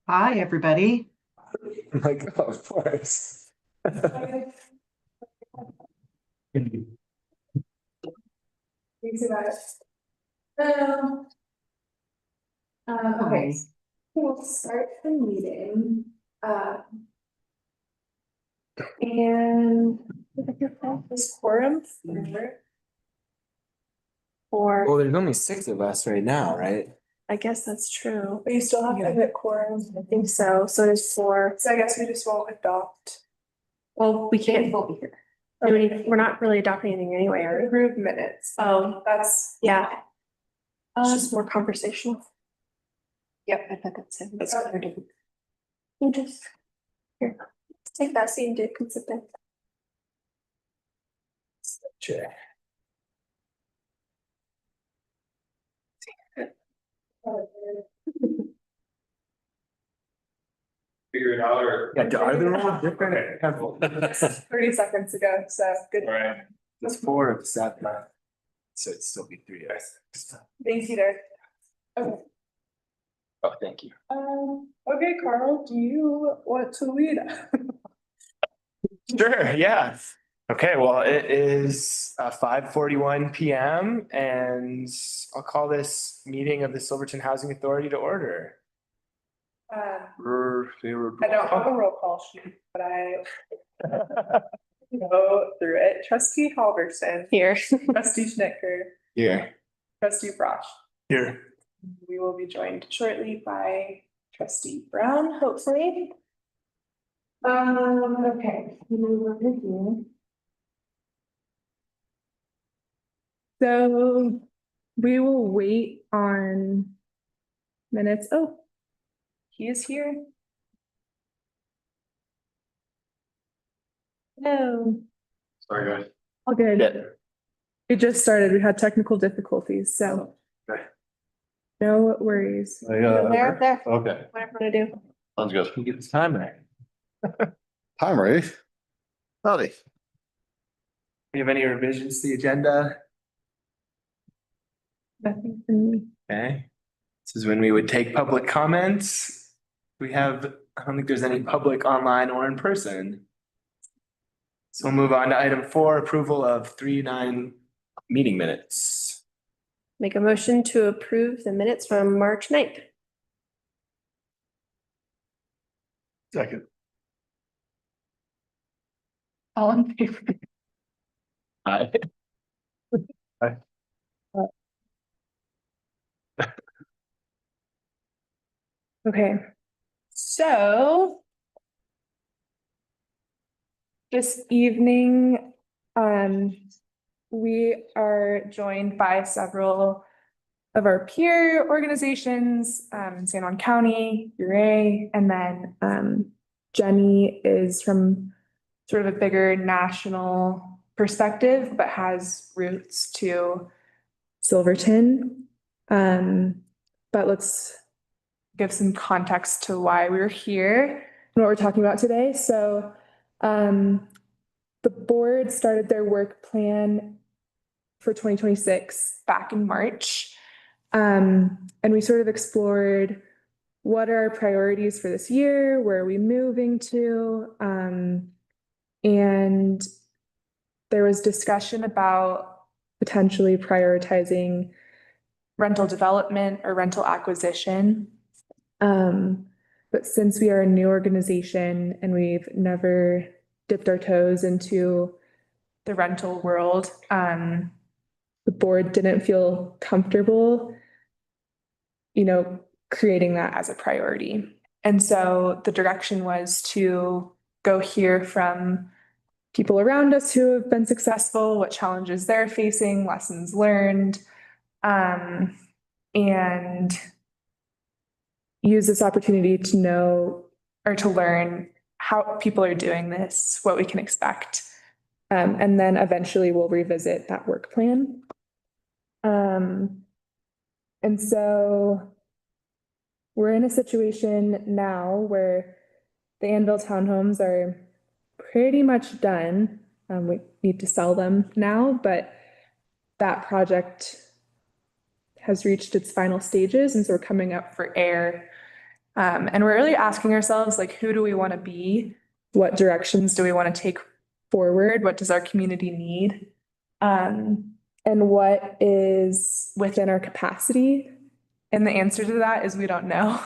Hi, everybody. Like, of course. Thanks about it. So, okay, Hi. so we'll start the meeting. And is quorum for, Well, there's only six of us right now, right? I guess that's true, but you still have to hit quorum. I think so. So there's four. So I guess we just won't adopt. Well, we can't vote here. We're not really adopting anything anyway, or approve minutes. Oh, that's, yeah. It's just more conversational. Yep, I thought that's it. That's what they're doing. You just, here, take that seat and do consistent. Sure. Figure it out or? Yeah, are they all different? 30 seconds ago, so good. All right. It's four of seven. So it'd still be three of us. Thanks, Peter. Okay. Oh, thank you. Okay, Carl, do you want to lead? Sure, yeah. Okay, well, it is 5:41 PM and I'll call this meeting of the Silverton Housing Authority to order. I don't have a roll call sheet, but I go through it. Trustee Halverson. Here. Trustee Schnicker. Here. Trustee Frosch. Here. We will be joined shortly by Trustee Brown, hopefully. Okay. So we will wait on minutes. Oh, he is here. No, Sorry, guys. all good. Yeah. It just started. We had technical difficulties, so. Okay. No worries. There, there. Okay, Whatever to do. sounds good. You get this time right. Time, right? Howdy. You have any revisions to the agenda? Nothing for me. Okay. This is when we would take public comments. I don't think there's any public online or in person. So we'll move on to item 4, approval of 3/9 meeting minutes. Make a motion to approve the minutes from March 9th. Second. All in favor? Aye. Okay, so. This evening, we are joined by several of our peer organizations, in San Juan County, URA, and then, Jenny is from sort of a bigger national perspective, but has roots to Silverton. But let's give some context to why we're here and what we're talking about today. So, the board started their work plan for 2026 back in March. And we sort of explored what are our priorities for this year, where are we moving to? And there was discussion about potentially prioritizing rental development or rental acquisition. But since we are a new organization and we've never dipped our toes into the rental world, the board didn't feel comfortable, creating that as a priority. And so the direction was to go hear from people around us who have been successful, what challenges they're facing, lessons learned, and use this opportunity to know or to learn how people are doing this, what we can expect. And then eventually we'll revisit that work plan. And so we're in a situation now where the Anvil townhomes are pretty much done. We need to sell them now, but that project has reached its final stages. And so we're coming up for air And we're really asking ourselves, like, who do we want to be? What directions do we want to take forward? What does our community need? And what is within our capacity? And the answer to that is we don't know.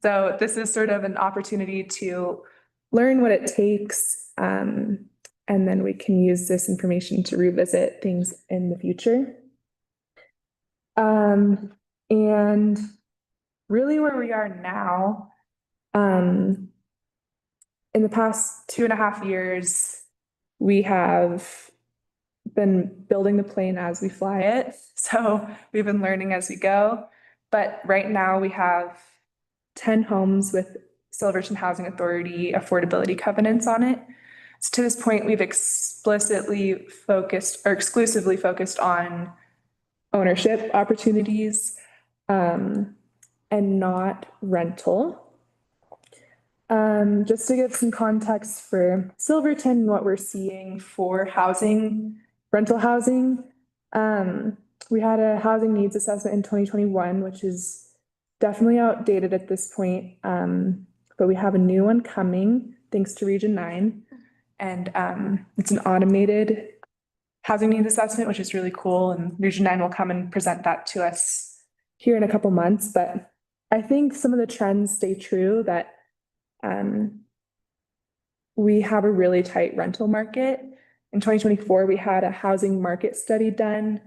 So this is sort of an opportunity to learn what it takes. And then we can use this information to revisit things in the future. And really where we are now, in the past 2.5 years, we have been building the plane as we fly it. So we've been learning as we go. But right now we have 10 homes with Silverton Housing Authority affordability covenants on it. So to this point, we've explicitly focused or exclusively focused on ownership opportunities, and not rental. Just to give some context for Silverton, what we're seeing for housing, rental housing. We had a housing needs assessment in 2021, which is definitely outdated at this point. But we have a new one coming thanks to Region 9. And it's an automated housing needs assessment, which is really cool. And Region 9 will come and present that to us here in a couple months. But I think some of the trends stay true, that we have a really tight rental market. In 2024, we had a housing market study done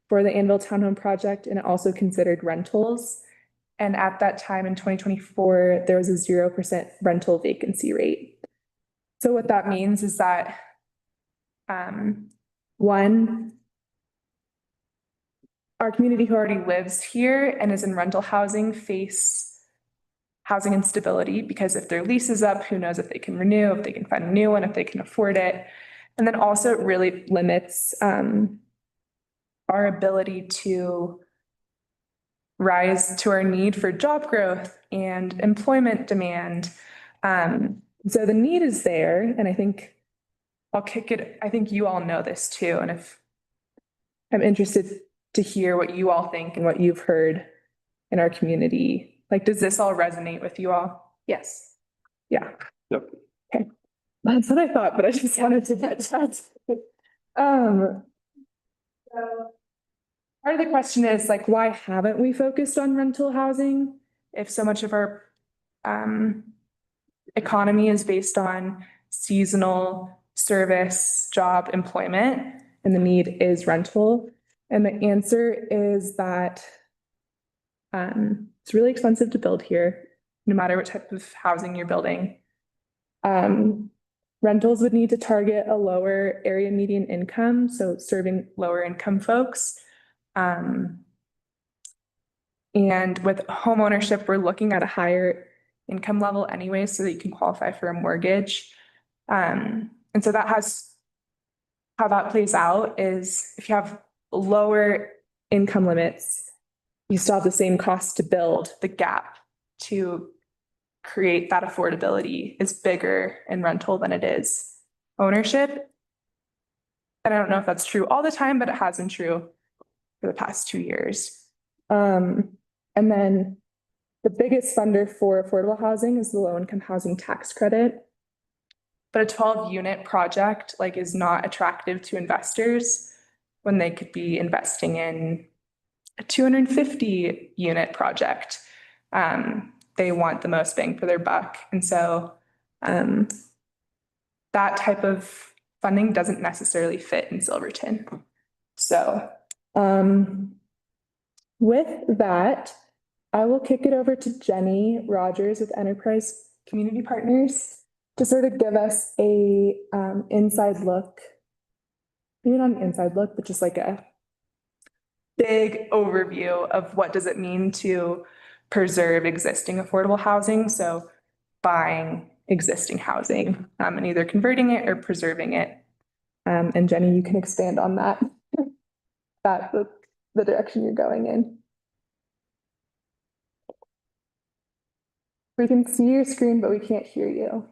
for the Anvil Townhome project, and it also considered rentals. And at that time in 2024, there was a 0% rental vacancy rate. So what that means is that, one, our community who already lives here and is in rental housing face housing instability, because if their lease is up, who knows if they can renew, if they can find a new one, if they can afford it. And then also it really limits our ability to rise to our need for job growth and employment demand. So the need is there, and I think I think you all know this too. And if I'm interested to hear what you all think and what you've heard in our community. Like, does this all resonate with you all? Yes. Yeah. Yep. Okay. That's what I thought, but I just wanted to get that. So part of the question is, like, why haven't we focused on rental housing if so much of our economy is based on seasonal service, job, employment, and the need is rental? And the answer is that it's really expensive to build here, no matter what type of housing you're building. Rentals would need to target a lower area median income, so serving lower income folks. And with home ownership, we're looking at a higher income level anyway, so that you can qualify for a mortgage. And so that has how that plays out is if you have lower income limits, you still have the same cost to build. The gap to create that affordability is bigger in rental than it is ownership. And I don't know if that's true all the time, but it has been true for the past 2 years. And then the biggest funder for affordable housing is the low income housing tax credit. But a 12-unit project is not attractive to investors when they could be investing in a 250-unit project. They want the most bang for their buck. And so that type of funding doesn't necessarily fit in Silverton. So with that, I will kick it over to Jenny Rogers with Enterprise Community Partners to sort of give us a inside look, maybe not an inside look, but just like a big overview of what does it mean to preserve existing affordable housing. So buying existing housing and either converting it or preserving it. And Jenny, you can expand on that. That's the direction you're going in. We can see your screen, but we can't hear you.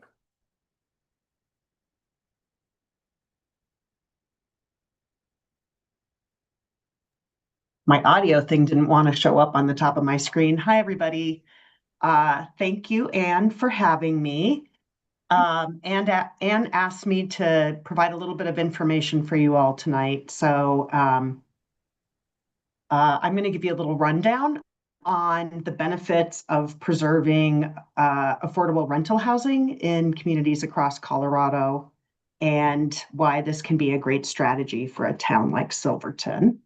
My audio thing didn't want to show up on the top of my screen. Hi, everybody. Thank you, Anne, for having me. Anne asked me to provide a little bit of information for you all tonight. So I'm going to give you a little rundown on the benefits of preserving affordable rental housing in communities across Colorado and why this can be a great strategy for a town like Silverton.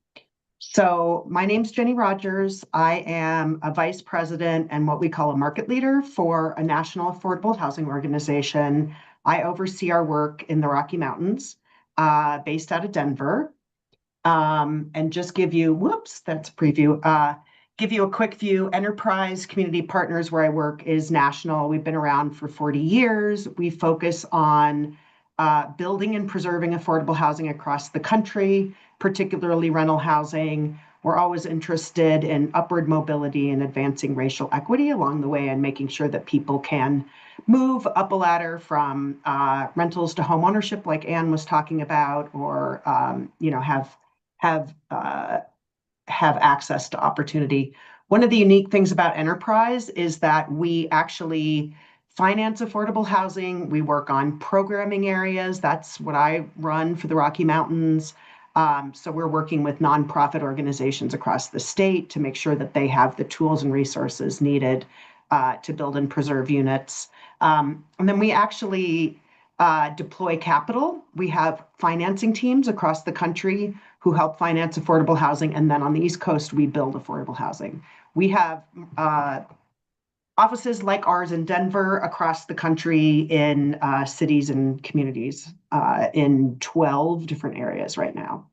So my name's Jenny Rogers. I am a vice president and what we call a market leader for a national affordable housing organization. I oversee our work in the Rocky Mountains, based out of Denver. And just give you, whoops, that's a preview. Give you a quick view. Enterprise Community Partners, where I work, is national. We've been around for 40 years. We focus on building and preserving affordable housing across the country, particularly rental housing. We're always interested in upward mobility and advancing racial equity along the way and making sure that people can move up a ladder from rentals to home ownership, like Anne was talking about, or have access to opportunity. One of the unique things about Enterprise is that we actually finance affordable housing. We work on programming areas. That's what I run for the Rocky Mountains. So we're working with nonprofit organizations across the state to make sure that they have the tools and resources needed to build and preserve units. And then we actually deploy capital. We have financing teams across the country who help finance affordable housing. And then on the East Coast, we build affordable housing. We have offices like ours in Denver, across the country, in cities and communities in 12 different areas right now.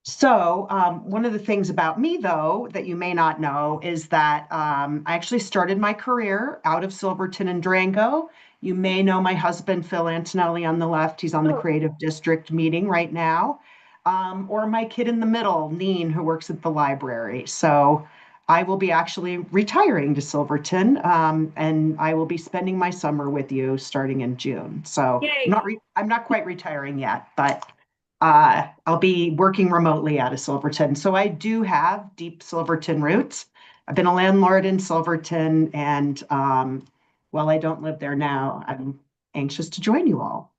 So one of the things about me, though, that you may not know is that I actually started my career out of Silverton and Durango. You may know my husband, Phil Antonelli, on the left. He's on the Creative District meeting right now. Or my kid in the middle, Neen, who works at the library. So I will be actually retiring to Silverton, and I will be spending my summer with you starting in June. So I'm not quite retiring yet, but I'll be working remotely out of Silverton. So I do have deep Silverton roots. I've been a landlord in Silverton, and while I don't live there now, I'm anxious to join you all.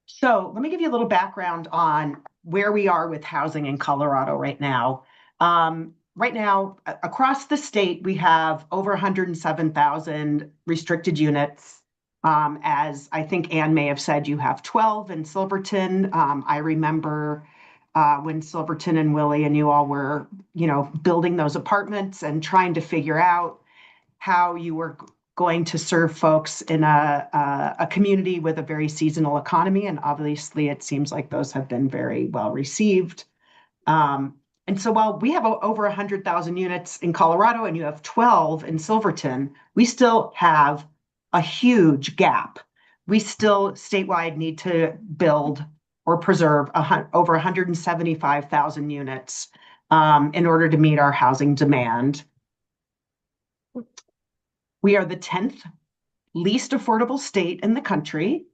So let me give you a little background on where we are with housing in Colorado right now. Right now, across the state, we have over 107,000 restricted units. As I think Anne may have said, you have 12 in Silverton. I remember when Silverton and Willie and you all were, building those apartments and trying to figure out how you were going to serve folks in a community with a very seasonal economy. And obviously, it seems like those have been very well received. And so while we have over 100,000 units in Colorado and you have 12 in Silverton, we still have a huge gap. We still statewide need to build or preserve over 175,000 units in order to meet our housing demand. We are the 10th least affordable state in the country,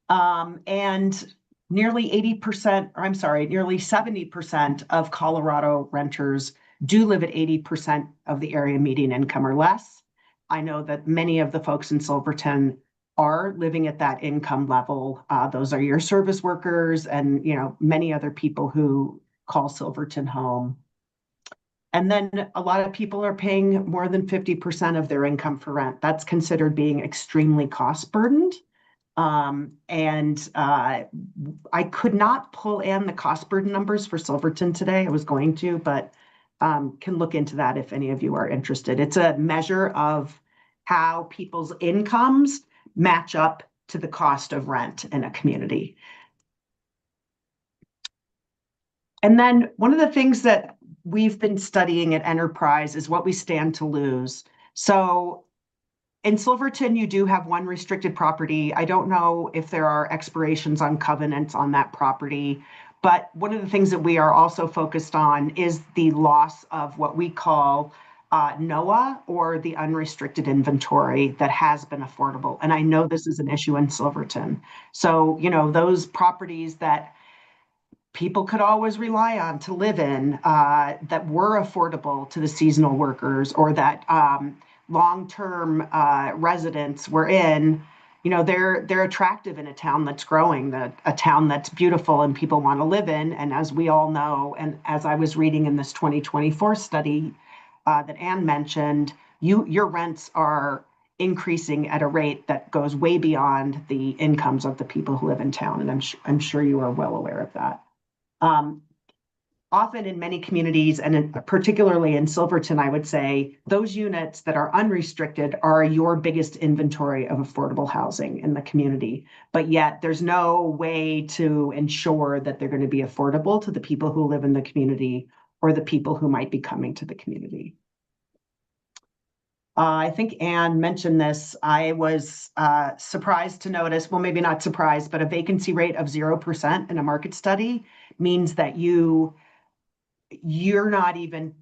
and nearly 70% of Colorado renters do live at 80% of the area median income or less. I know that many of the folks in Silverton are living at that income level. Those are your service workers and many other people who call Silverton home. And then a lot of people are paying more than 50% of their income for rent. That's considered being extremely cost burdened. I could not pull in the cost burden numbers for Silverton today. I was going to, but can look into that if any of you are interested. It's a measure of how people's incomes match up to the cost of rent in a community. And then one of the things that we've been studying at Enterprise is what we stand to lose. So in Silverton, you do have one restricted property. I don't know if there are expirations on covenants on that property, but one of the things that we are also focused on is the loss of what we call NOAA, or the unrestricted inventory that has been affordable. And I know this is an issue in Silverton. So, those properties that people could always rely on to live in, that were affordable to the seasonal workers, or that long-term residents were in, they're attractive in a town that's growing, a town that's beautiful and people want to live in. And as we all know, and as I was reading in this 2024 study that Anne mentioned, your rents are increasing at a rate that goes way beyond the incomes of the people who live in town. And I'm sure you are well aware of that. Often in many communities, and particularly in Silverton, I would say those units that are unrestricted are your biggest inventory of affordable housing in the community. But yet there's no way to ensure that they're going to be affordable to the people who live in the community or the people who might be coming to the community. I think Anne mentioned this. I was surprised to notice, well, maybe not surprised, but a vacancy rate of 0% in a market study means that you're not even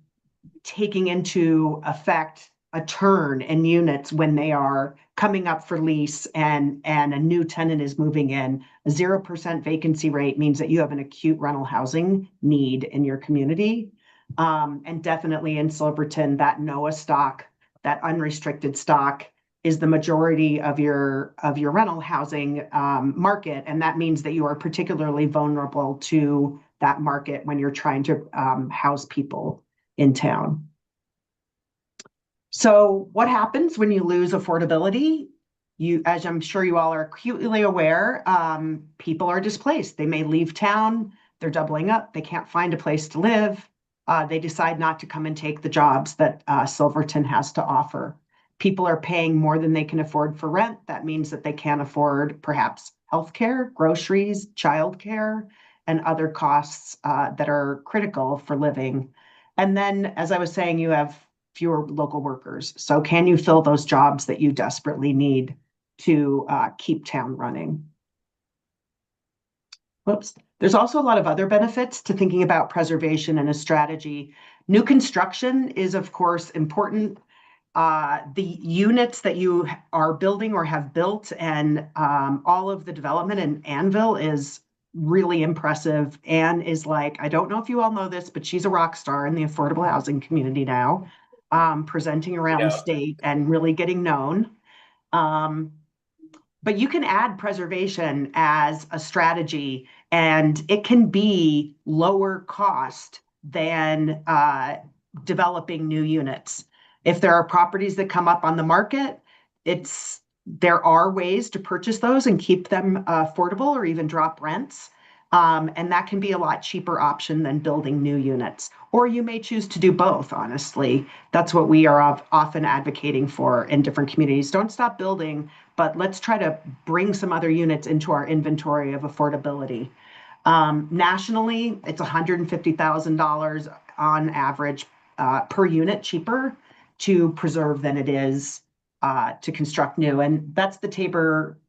taking into effect a turn in units when they are coming up for lease and a new tenant is moving in. A 0% vacancy rate means that you have an acute rental housing need in your community. And definitely in Silverton, that NOAA stock, that unrestricted stock, is the majority of your rental housing market. And that means that you are particularly vulnerable to that market when you're trying to house people in town. So what happens when you lose affordability? As I'm sure you all are acutely aware, people are displaced. They may leave town, they're doubling up, they can't find a place to live. They decide not to come and take the jobs that Silverton has to offer. People are paying more than they can afford for rent. That means that they can't afford perhaps healthcare, groceries, childcare, and other costs that are critical for living. And then, as I was saying, you have fewer local workers. So can you fill those jobs that you desperately need to keep town running? Whoops. There's also a lot of other benefits to thinking about preservation and a strategy. New construction is, of course, important. The units that you are building or have built, and all of the development in Annville is really impressive. Anne is like, I don't know if you all know this, but she's a rock star in the affordable housing community now, presenting around the state and really getting known. But you can add preservation as a strategy, and it can be lower cost than developing new units. If there are properties that come up on the market, there are ways to purchase those and keep them affordable or even drop rents. And that can be a lot cheaper option than building new units. Or you may choose to do both, honestly. That's what we are often advocating for in different communities. Don't stop building, but let's try to bring some other units into our inventory of affordability. Nationally, it's $150,000 on average per unit cheaper to preserve than it is to construct new. And that's the Tabor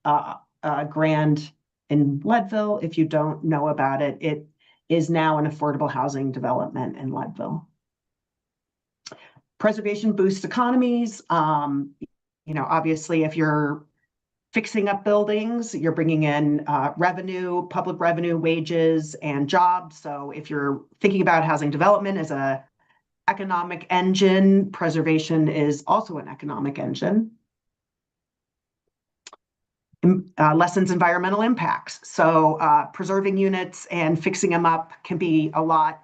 Grand in Leadville. If you don't know about it, it is now an affordable housing development in Leadville. Preservation boosts economies. Obviously, if you're fixing up buildings, you're bringing in revenue, public revenue, wages, and jobs. So if you're thinking about housing development as an economic engine, preservation is also an economic engine. Lessens environmental impacts. So preserving units and fixing them up can be a lot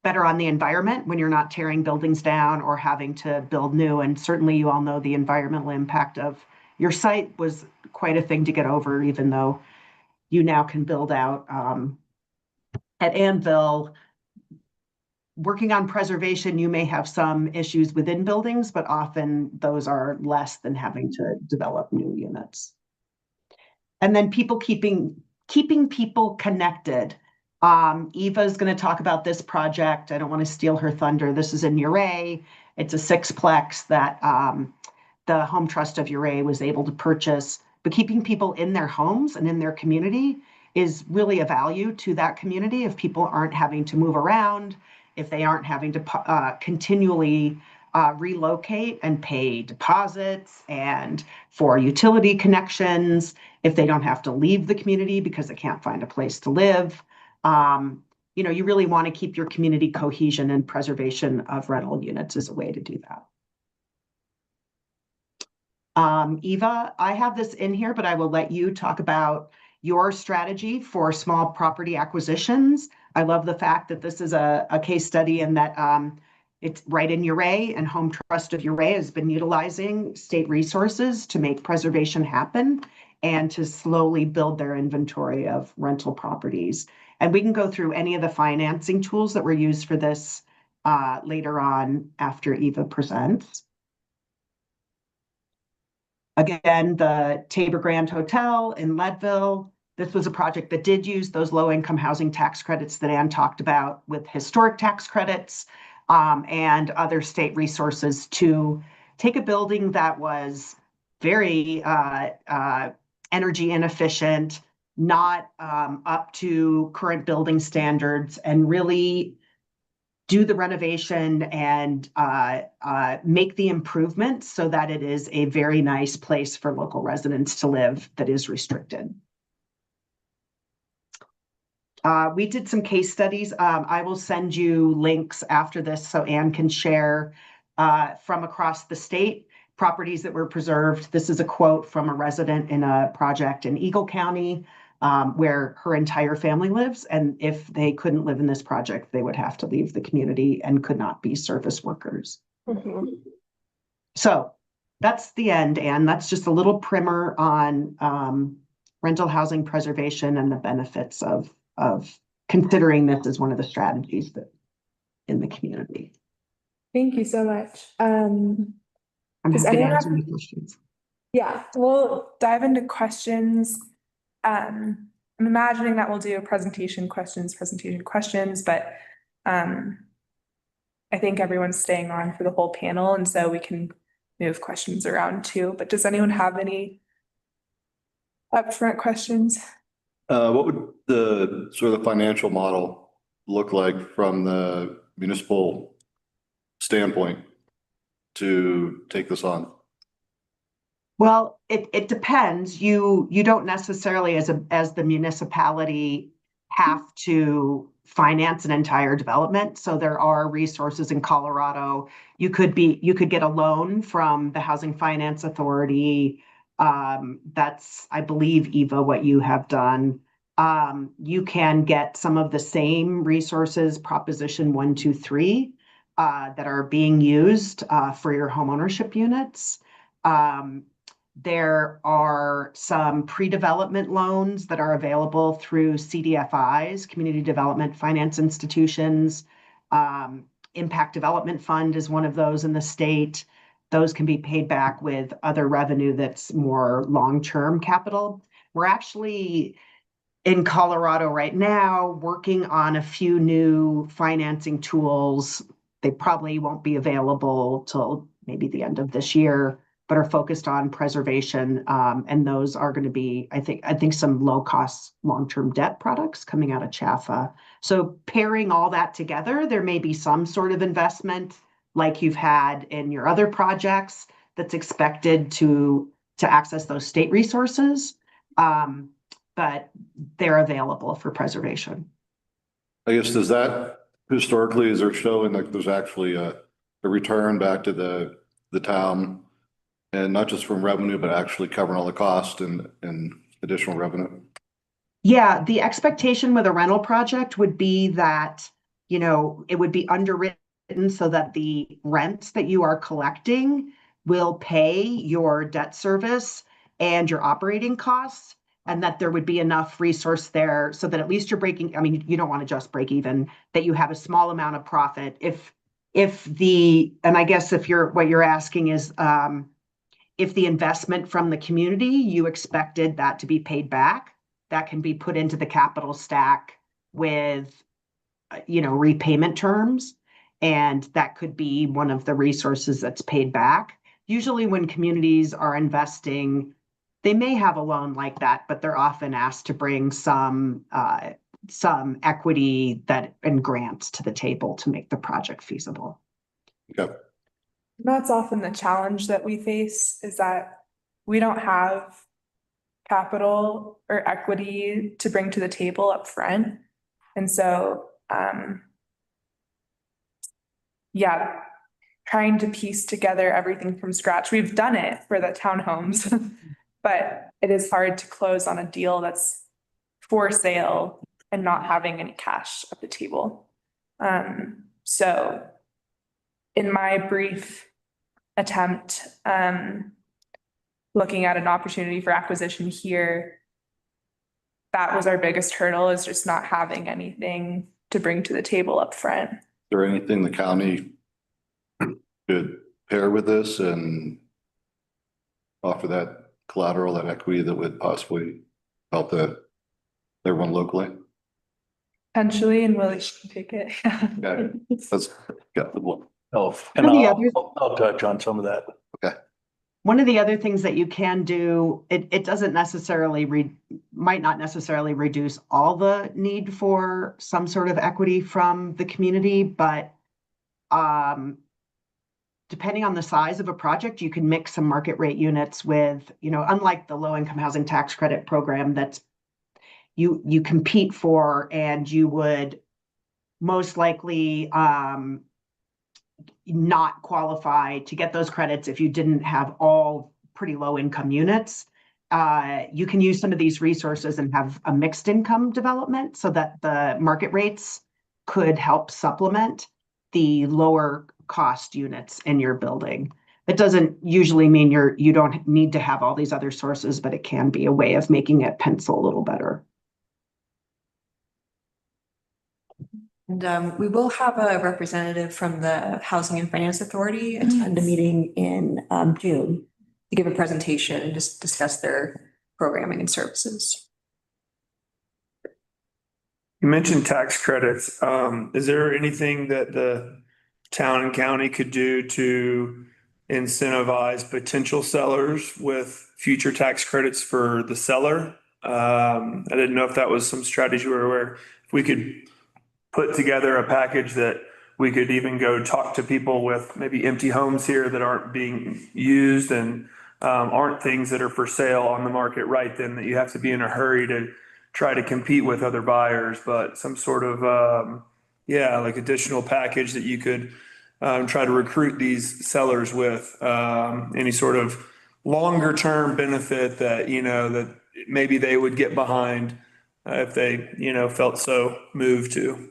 better on the environment when you're not tearing buildings down or having to build new. And certainly you all know the environmental impact of your site was quite a thing to get over, even though you now can build out. At Annville, working on preservation, you may have some issues within buildings, but often those are less than having to develop new units. And then keeping people connected. Eva is going to talk about this project. I don't want to steal her thunder. This is in Uray. It's a sixplex that the Home Trust of Uray was able to purchase. But keeping people in their homes and in their community is really a value to that community. If people aren't having to move around, if they aren't having to continually relocate and pay deposits and for utility connections, if they don't have to leave the community because they can't find a place to live. You really want to keep your community cohesion, and preservation of rental units is a way to do that. Eva, I have this in here, but I will let you talk about your strategy for small property acquisitions. I love the fact that this is a case study, and that it's right in Uray, and Home Trust of Uray has been utilizing state resources to make preservation happen and to slowly build their inventory of rental properties. And we can go through any of the financing tools that were used for this later on after Eva presents. Again, the Tabor Grand Hotel in Leadville. This was a project that did use those low-income housing tax credits that Ann talked about, with historic tax credits and other state resources, to take a building that was very energy inefficient, not up to current building standards, and really do the renovation and make the improvements so that it is a very nice place for local residents to live that is restricted. We did some case studies. I will send you links after this so Ann can share from across the state properties that were preserved. This is a quote from a resident in a project in Eagle County, where her entire family lives. And if they couldn't live in this project, they would have to leave the community and could not be service workers. So that's the end, Ann. That's just a little primer on rental housing preservation and the benefits of considering this as one of the strategies that in the community. Thank you so much. I'm Does happy to anyone answer have- any questions. Yeah, we'll dive into questions. I'm imagining that we'll do presentation questions, but I think everyone's staying on for the whole panel, and so we can move questions around too. But does anyone have any upfront questions? What would the sort of the financial model look like from the municipal standpoint to take this on? Well, it depends. You don't necessarily, as the municipality, have to finance an entire development. So there are resources in Colorado. You could get a loan from the Housing Finance Authority. That's, I believe, Eva, what you have done. You can get some of the same resources, Proposition 123, that are being used for your homeownership units. There are some pre-development loans that are available through CDFIs, Community Development Finance Institutions. Impact Development Fund is one of those in the state. Those can be paid back with other revenue that's more long-term capital. We're actually in Colorado right now working on a few new financing tools. They probably won't be available till maybe the end of this year, but are focused on preservation. And those are going to be, I think some low-cost long-term debt products coming out of CHAFA. So pairing all that together, there may be some sort of investment like you've had in your other projects that's expected to access those state resources. But they're available for preservation. I guess, does that historically, is there showing like there's actually a return back to the town, and not just from revenue, but actually covering all the cost and additional revenue? Yeah, the expectation with a rental project would be that, it would be underwritten so that the rents that you are collecting will pay your debt service and your operating costs, and that there would be enough resource there so that at least you're breaking, you don't want to just break even, that you have a small amount of profit. And I guess what you're asking is, if the investment from the community, you expected that to be paid back, that can be put into the capital stack with, repayment terms. And that could be one of the resources that's paid back. Usually when communities are investing, they may have a loan like that, but they're often asked to bring some equity and grants to the table to make the project feasible. Okay. That's often the challenge that we face, is that we don't have capital or equity to bring to the table up front. And so, yeah, trying to piece together everything from scratch. We've done it for the townhomes, but it is hard to close on a deal that's for sale and not having any cash at the table. So in my brief attempt, looking at an opportunity for acquisition here, that was our biggest hurdle, is just not having anything to bring to the table up front. Is there anything the county could pair with this and offer that collateral, that equity that would possibly help everyone locally? Potentially, and Willie can take it. Okay, that's got the one. Oh, and One of the others- I'll touch on some of that. One of the other things that you can do, it doesn't necessarily might not necessarily reduce all the need for some sort of equity from the community, but depending on the size of a project, you can mix some market rate units with, unlike the low income housing tax credit program that's you compete for, and you would most likely not qualify to get those credits if you didn't have all pretty low income units. You can use some of these resources and have a mixed income development so that the market rates could help supplement the lower cost units in your building. It doesn't usually mean you don't need to have all these other sources, but it can be a way of making it pencil a little better. And we will have a representative from the Housing and Finance Authority attend a meeting in June to give a presentation and just discuss their programming and services. You mentioned tax credits. Is there anything that the town and county could do to incentivize potential sellers with future tax credits for the seller? I didn't know if that was some strategy where if we could put together a package that we could even go talk to people with maybe empty homes here that aren't being used and aren't things that are for sale on the market right then, that you have to be in a hurry to try to compete with other buyers, but some sort of like additional package that you could try to recruit these sellers with, any sort of longer term benefit that that maybe they would get behind if they felt so moved to.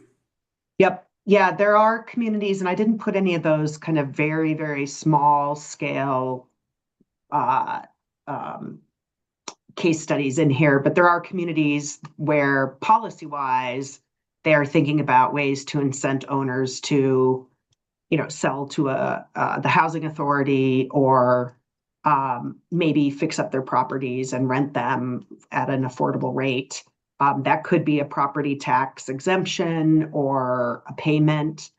Yep. Yeah, there are communities, and I didn't put any of those kind of very, very small scale case studies in here, but there are communities where policy-wise, they are thinking about ways to incent owners to, sell to the housing authority, or maybe fix up their properties and rent them at an affordable rate. That could be a property tax exemption or a payment,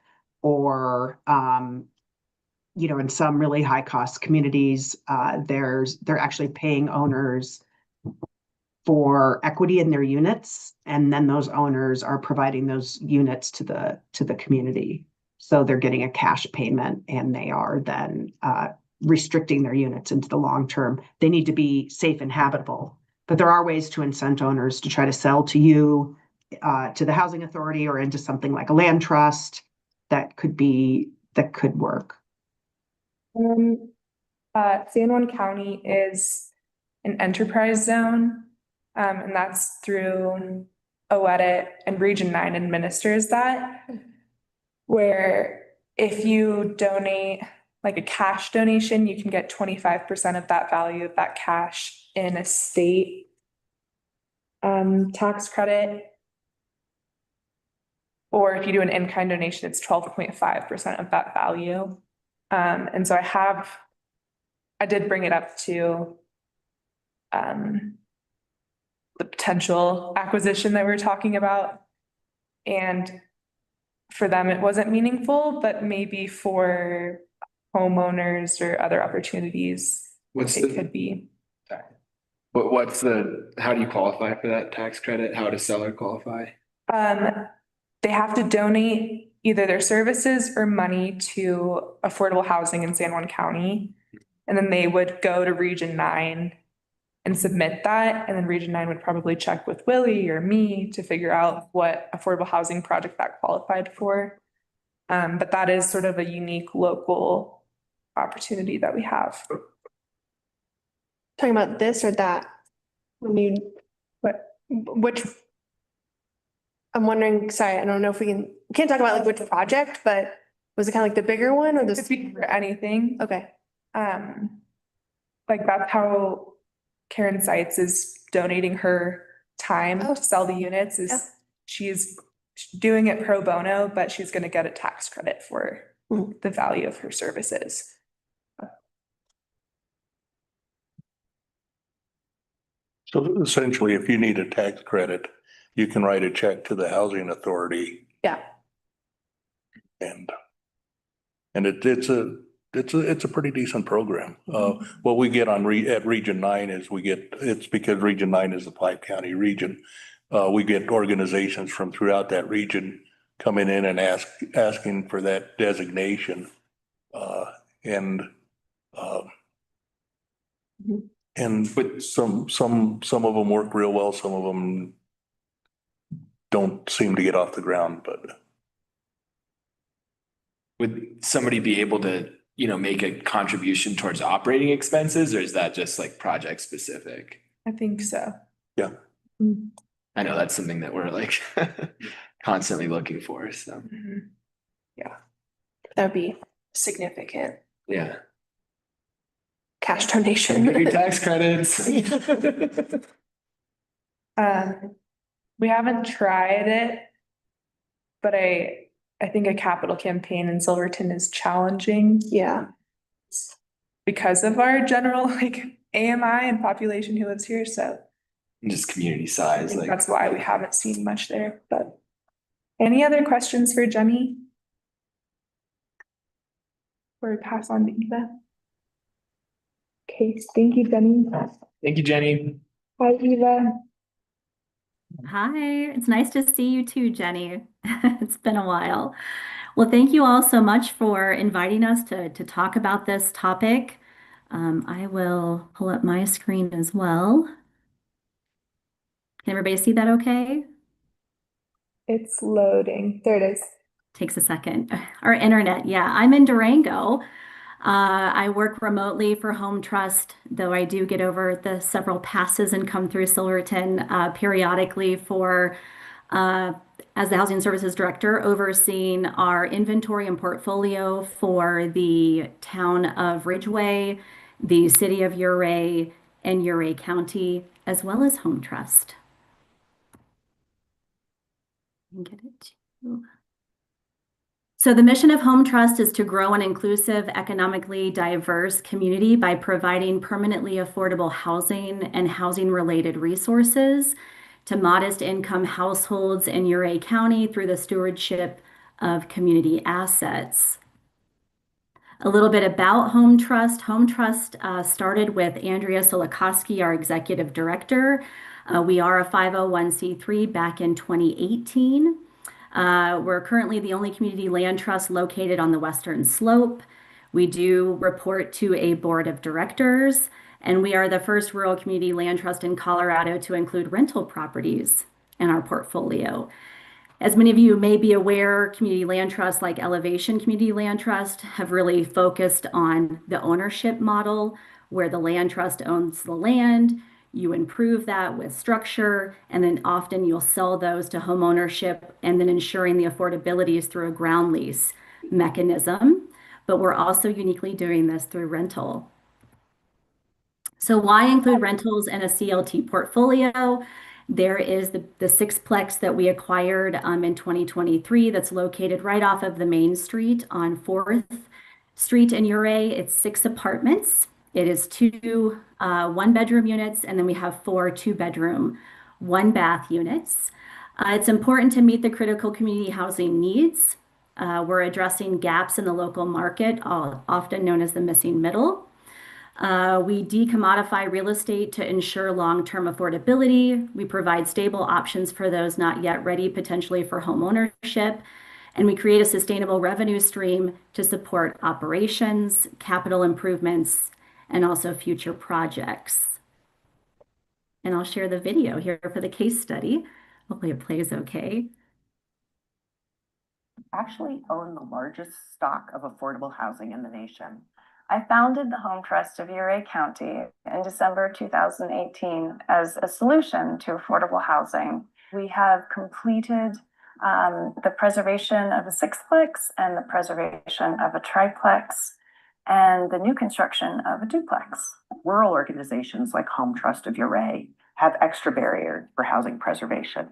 or in some really high cost communities, they're actually paying owners for equity in their units, and then those owners are providing those units to the community. So they're getting a cash payment, and they are then restricting their units into the long term. They need to be safe and habitable. But there are ways to incent owners to try to sell to you, to the housing authority, or into something like a land trust that could work. San Juan County is an enterprise zone, and that's through OEDIT, and Region 9 administers that, where if you donate like a cash donation, you can get 25% of that value of that cash in a state tax credit. Or if you do an in-kind donation, it's 12.5% of that value. And so I did bring it up to the potential acquisition that we were talking about. And for them, it wasn't meaningful, but maybe for homeowners or other opportunities, it could be. How do you qualify for that tax credit? How does seller qualify? They have to donate either their services or money to affordable housing in San Juan County. And then they would go to Region 9 and submit that. And then Region 9 would probably check with Willie or me to figure out what affordable housing project that qualified for. But that is sort of a unique local opportunity that we have. Talking about this or that? When you, which? I'm wondering, sorry, I don't know if we can't talk about like which project, but was it kind of like the bigger one or It the? could be for anything. Okay, Like that's how Karen Seitz is donating her time Oh. to sell the units Yeah. is she's doing it pro bono, but she's gonna get a tax credit for Mhm. the value of her services. So essentially, if you need a tax credit, you can write a check to the housing authority yeah, and it's a pretty decent program. What we get at Region 9 is it's because Region 9 is the 5-county region. We get organizations from throughout that region coming in and asking for that designation. And Mhm. and some of them work real well, some of them don't seem to get off the ground, but Would somebody be able to, make a contribution towards operating expenses, or is that just like project specific? I think so. Yeah. Mm. I know that's something that we're like constantly looking for, so, Mhm. that would be significant yeah. cash donation. Get your tax credits. We haven't tried it, but I think a capital campaign in Silverton is challenging Yeah, because of our general like AMI and population who lives here. So Just community I size, think like, that's why we haven't seen much there. But any other questions for Jenny? Or pass on to Eva? Okay, thank you, Jenny. thank you, Jenny. Bye, Eva. Hi, it's nice to see you too, Jenny. It's been a while. Well, thank you all so much for inviting us to talk about this topic. I will pull up my screen as well. Can everybody see that okay? It's loading. There it is. Takes a second. Our internet, yeah. I'm in Durango. I work remotely for Home Trust, though I do get over the several passes and come through Silverton periodically for as the Housing Services Director, overseeing our inventory and portfolio for the town of Ridgeway, the city of Ouray, and Ouray County, as well as Home Trust. Get it too. So the mission of Home Trust is to grow an inclusive, economically diverse community by providing permanently affordable housing and housing-related resources to modest income households in Ouray County through the stewardship of community assets. A little bit about Home Trust. Home Trust started with Andrea Solikoski, our executive director. We are a 501c3 back in 2018. We're currently the only community land trust located on the Western Slope. We do report to a board of directors, and we are the first rural community land trust in Colorado to include rental properties in our portfolio. As many of you may be aware, community land trusts like Elevation Community Land Trust have really focused on the ownership model where the land trust owns the land. You improve that with structure, and then often you'll sell those to home ownership and then ensuring the affordability is through a ground lease mechanism. But we're also uniquely doing this through rental. So why include rentals in a CLT portfolio? There is the sixplex that we acquired in 2023 that's located right off of the main street on 4th Street in Ouray. It's 6 apartments. It is 2 one-bedroom units, and then we have 4 two-bedroom, 1-bath units. It's important to meet the critical community housing needs. We're addressing gaps in the local market, often known as the missing middle. We decommodify real estate to ensure long-term affordability. We provide stable options for those not yet ready, potentially for home ownership. And we create a sustainable revenue stream to support operations, capital improvements, and also future projects. And I'll share the video here for the case study. Hopefully it plays okay. Actually own the largest stock of affordable housing in the nation. I founded the Home Trust of Uray County in December 2018 as a solution to affordable housing. We have completed the preservation of a sixplex and the preservation of a triplex and the new construction of a duplex. Rural organizations like Home Trust of Uray have extra barriers for housing preservation.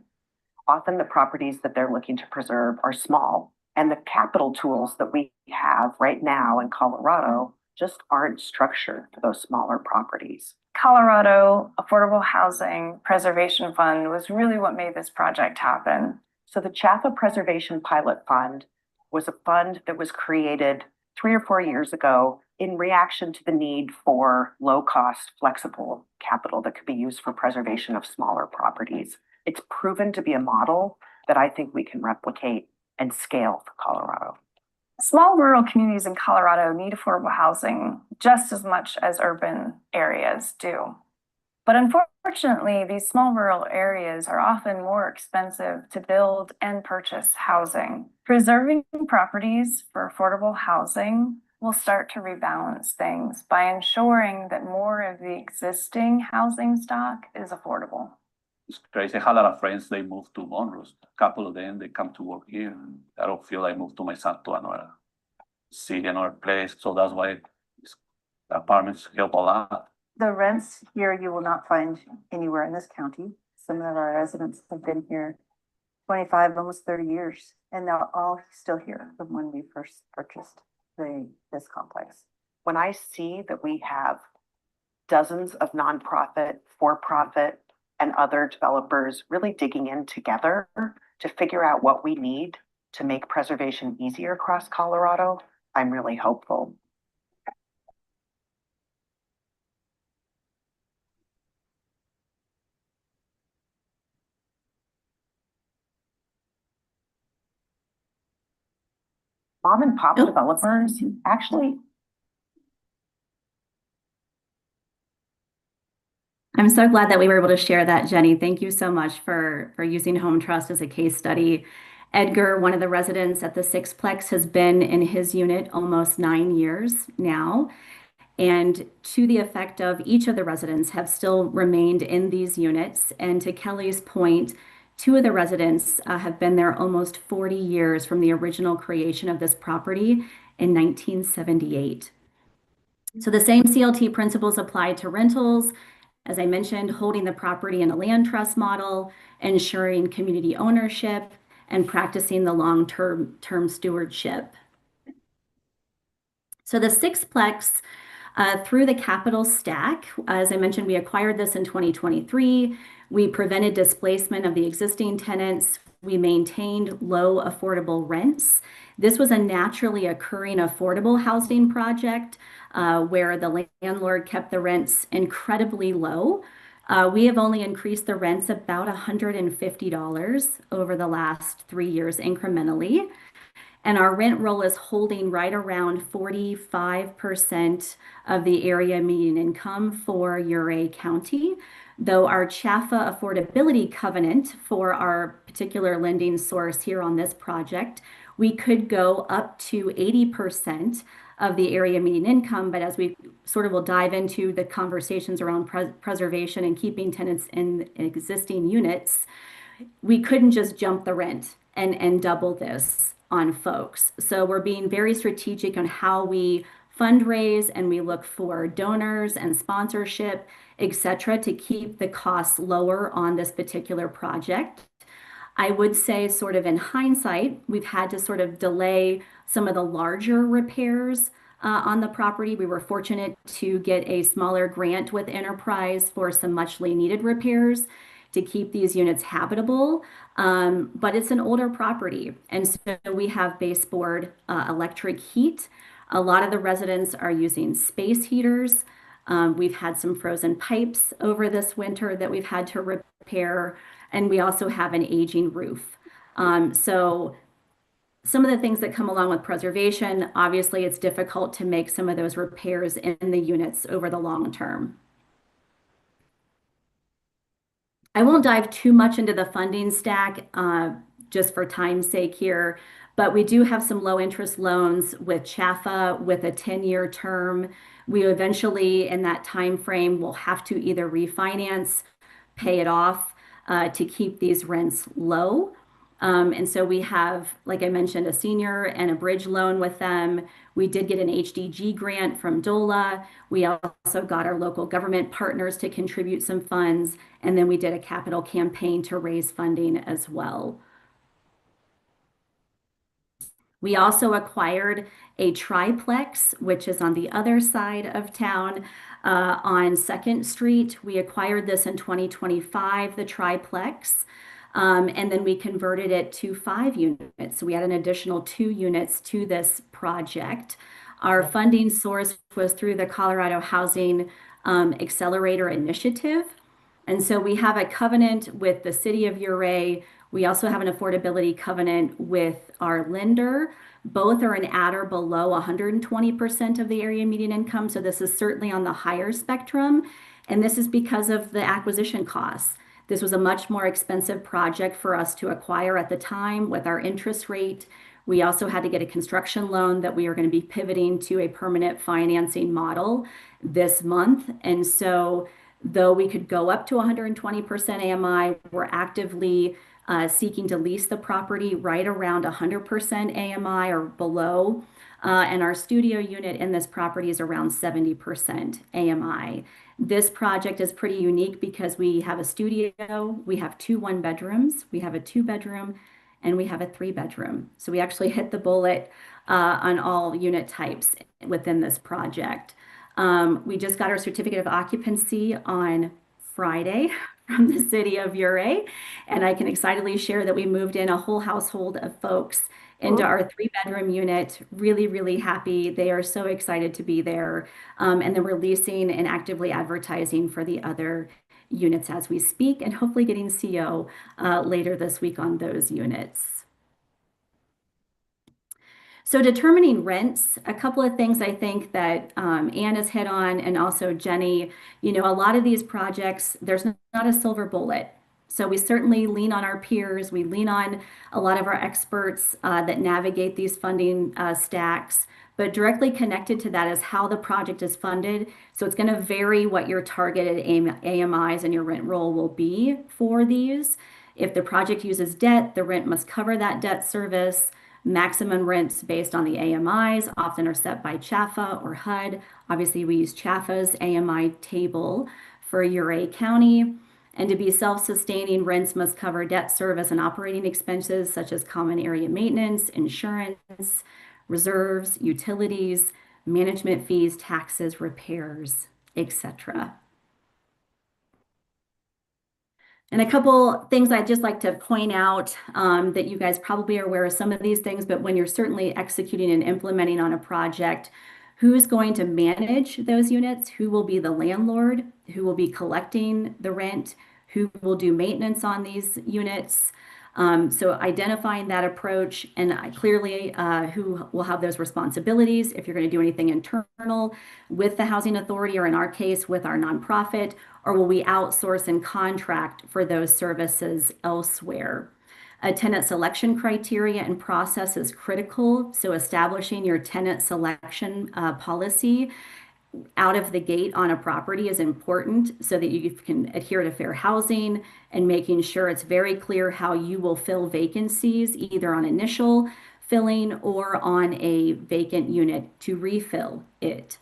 Often the properties that they're looking to preserve are small, and the capital tools that we have right now in Colorado just aren't structured for those smaller properties. Colorado Affordable Housing Preservation Fund was really what made this project happen. So the Chafa Preservation Pilot Fund was a fund that was created 3 or 4 years ago in reaction to the need for low-cost, flexible capital that could be used for preservation of smaller properties. It's proven to be a model that I think we can replicate and scale for Colorado. Small rural communities in Colorado need affordable housing just as much as urban areas do. But unfortunately, these small rural areas are often more expensive to build and purchase housing. Preserving properties for affordable housing will start to rebalance things by ensuring that more of the existing housing stock is affordable. It's crazy. I had a lot of friends, they moved to Monroe. A couple of them, they come to work here. I don't feel I moved to my son to another city, another place. So that's why apartments help a lot. The rents here you will not find anywhere in this county. Some of our residents have been here 25, almost 30 years, and they're all still here from when we first purchased this complex. When I see that we have dozens of nonprofit, for-profit, and other developers really digging in together to figure out what we need to make preservation easier across Colorado, I'm really hopeful. Mom and pop developers actually. I'm so glad that we were able to share that, Jenny. Thank you so much for using Home Trust as a case study. Edgar, one of the residents at the Sixplex, has been in his unit almost 9 years now. And to the effect of each of the residents have still remained in these units. And to Kelly's point, 2 of the residents have been there almost 40 years from the original creation of this property in 1978. So the same CLT principles apply to rentals. As I mentioned, holding the property in a land trust model, ensuring community ownership, and practicing the long-term stewardship. So the Sixplex, through the capital stack, as I mentioned, we acquired this in 2023. We prevented displacement of the existing tenants. We maintained low affordable rents. This was a naturally occurring affordable housing project where the landlord kept the rents incredibly low. We have only increased the rents about $150 over the last 3 years incrementally. And our rent roll is holding right around 45% of the area median income for Uray County, though our Chafa affordability covenant for our particular lending source here on this project, we could go up to 80% of the area median income. But as we sort of will dive into the conversations around preservation and keeping tenants in existing units, we couldn't just jump the rent and double this on folks. So we're being very strategic on how we fundraise, and we look for donors and sponsorship, et cetera, to keep the costs lower on this particular project. I would say, sort of in hindsight, we've had to sort of delay some of the larger repairs on the property. We were fortunate to get a smaller grant with Enterprise for some muchly needed repairs to keep these units habitable. But it's an older property. And so we have baseboard electric heat. A lot of the residents are using space heaters. We've had some frozen pipes over this winter that we've had to repair. And we also have an aging roof. So some of the things that come along with preservation, obviously it's difficult to make some of those repairs in the units over the long term. I won't dive too much into the funding stack, just for time's sake here, but we do have some low interest loans with CHFA with a 10-year term. We eventually, in that time frame, will have to either refinance, pay it off, to keep these rents low. And so we have, like I mentioned, a senior and a bridge loan with them. We did get an HDG grant from DOLA. We also got our local government partners to contribute some funds. And then we did a capital campaign to raise funding as well. We also acquired a triplex, which is on the other side of town, on 2nd Street. We acquired this in 2025, the triplex. And then we converted it to 5 units. So we had an additional 2 units to this project. Our funding source was through the Colorado Housing Accelerator Initiative. And so we have a covenant with the city of Ouray. We also have an affordability covenant with our lender. Both are at or below 120% of the area median income. So this is certainly on the higher spectrum. And this is because of the acquisition costs. This was a much more expensive project for us to acquire at the time with our interest rate. We also had to get a construction loan that we are going to be pivoting to a permanent financing model this month. And so though we could go up to 120% AMI, we're actively seeking to lease the property right around 100% AMI or below. And our studio unit in this property is around 70% AMI. This project is pretty unique because we have a studio, we have 2 1-bedrooms, we have a 2-bedroom, and we have a 3-bedroom. So we actually hit the bullet on all unit types within this project. We just got our certificate of occupancy on Friday from the city of Ouray, and I can excitedly share that we moved in a whole household of folks into our 3-bedroom unit. Really, really happy. They are so excited to be there. And then we're leasing and actively advertising for the other units as we speak, and hopefully getting CO later this week on those units. So determining rents, a couple of things I think that Anne has hit on, and also Jenny, a lot of these projects, there's not a silver bullet. So we certainly lean on our peers. We lean on a lot of our experts that navigate these funding stacks. But directly connected to that is how the project is funded. So it's going to vary what your targeted AMIs and your rent roll will be for these. If the project uses debt, the rent must cover that debt service. Maximum rents based on the AMIs often are set by CHFA or HUD. Obviously, we use CHFA's AMI table for Ouray County. And to be self-sustaining, rents must cover debt service and operating expenses such as common area maintenance, insurance, reserves, utilities, management fees, taxes, repairs, etc. And a couple things I'd just like to point out that you guys probably are aware of some of these things, but when you're certainly executing and implementing on a project, who's going to manage those units? Who will be the landlord? Who will be collecting the rent? Who will do maintenance on these units? So identifying that approach and clearly who will have those responsibilities if you're going to do anything internal with the housing authority, or in our case with our nonprofit, or will we outsource and contract for those services elsewhere? A tenant selection criteria and process is critical. So establishing your tenant selection policy out of the gate on a property is important so that you can adhere to fair housing, and making sure it's very clear how you will fill vacancies, either on initial filling or on a vacant unit to refill it.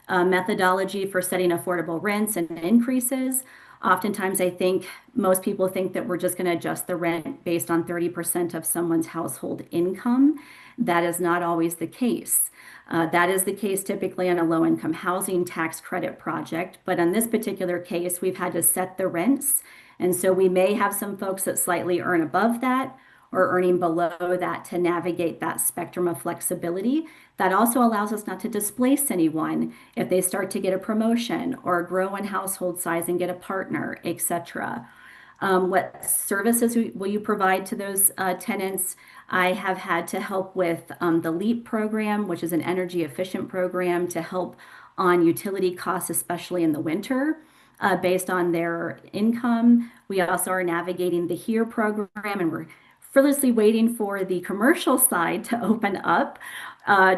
Methodology for setting affordable rents and increases. Oftentimes, I think most people think that we're just going to adjust the rent based on 30% of someone's household income. That is not always the case. That is the case typically on a low-income housing tax credit project. But in this particular case, we've had to set the rents. And so we may have some folks that slightly earn above that or earning below that to navigate that spectrum of flexibility. That also allows us not to displace anyone if they start to get a promotion or grow in household size and get a partner, etc. What services will you provide to those tenants? I have had to help with the LEAP program, which is an energy efficient program to help on utility costs, especially in the winter. based on their income. We also are navigating the HERE program, and we're fearlessly waiting for the commercial side to open up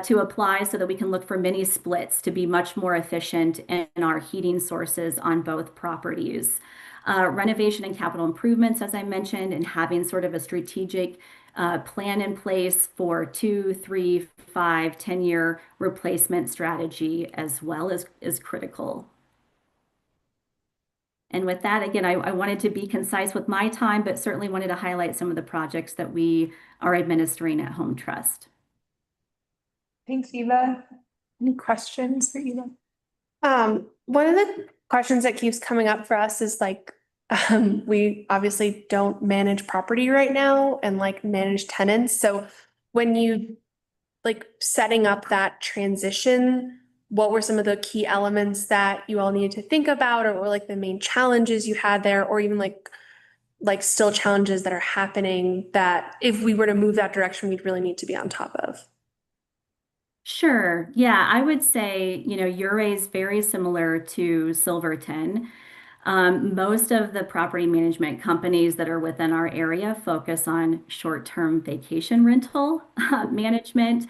to apply so that we can look for mini splits to be much more efficient in our heating sources on both properties. Renovation and capital improvements, as I mentioned, and having sort of a strategic plan in place for 2, 3, 5, 10-year replacement strategy as well is critical. And with that, again, I wanted to be concise with my time, but certainly wanted to highlight some of the projects that we are administering at Home Trust. Thanks, Eva. Any questions for Eva? One of the questions that keeps coming up for us is like, we obviously don't manage property right now and like manage tenants. So when you like setting up that transition, what were some of the key elements that you all needed to think about, or like the main challenges you had there, or even like still challenges that are happening that if we were to move that direction, we'd really need to be on top of? Sure. Yeah, I would say, Ouray is very similar to Silverton. Most of the property management companies that are within our area focus on short-term vacation rental management.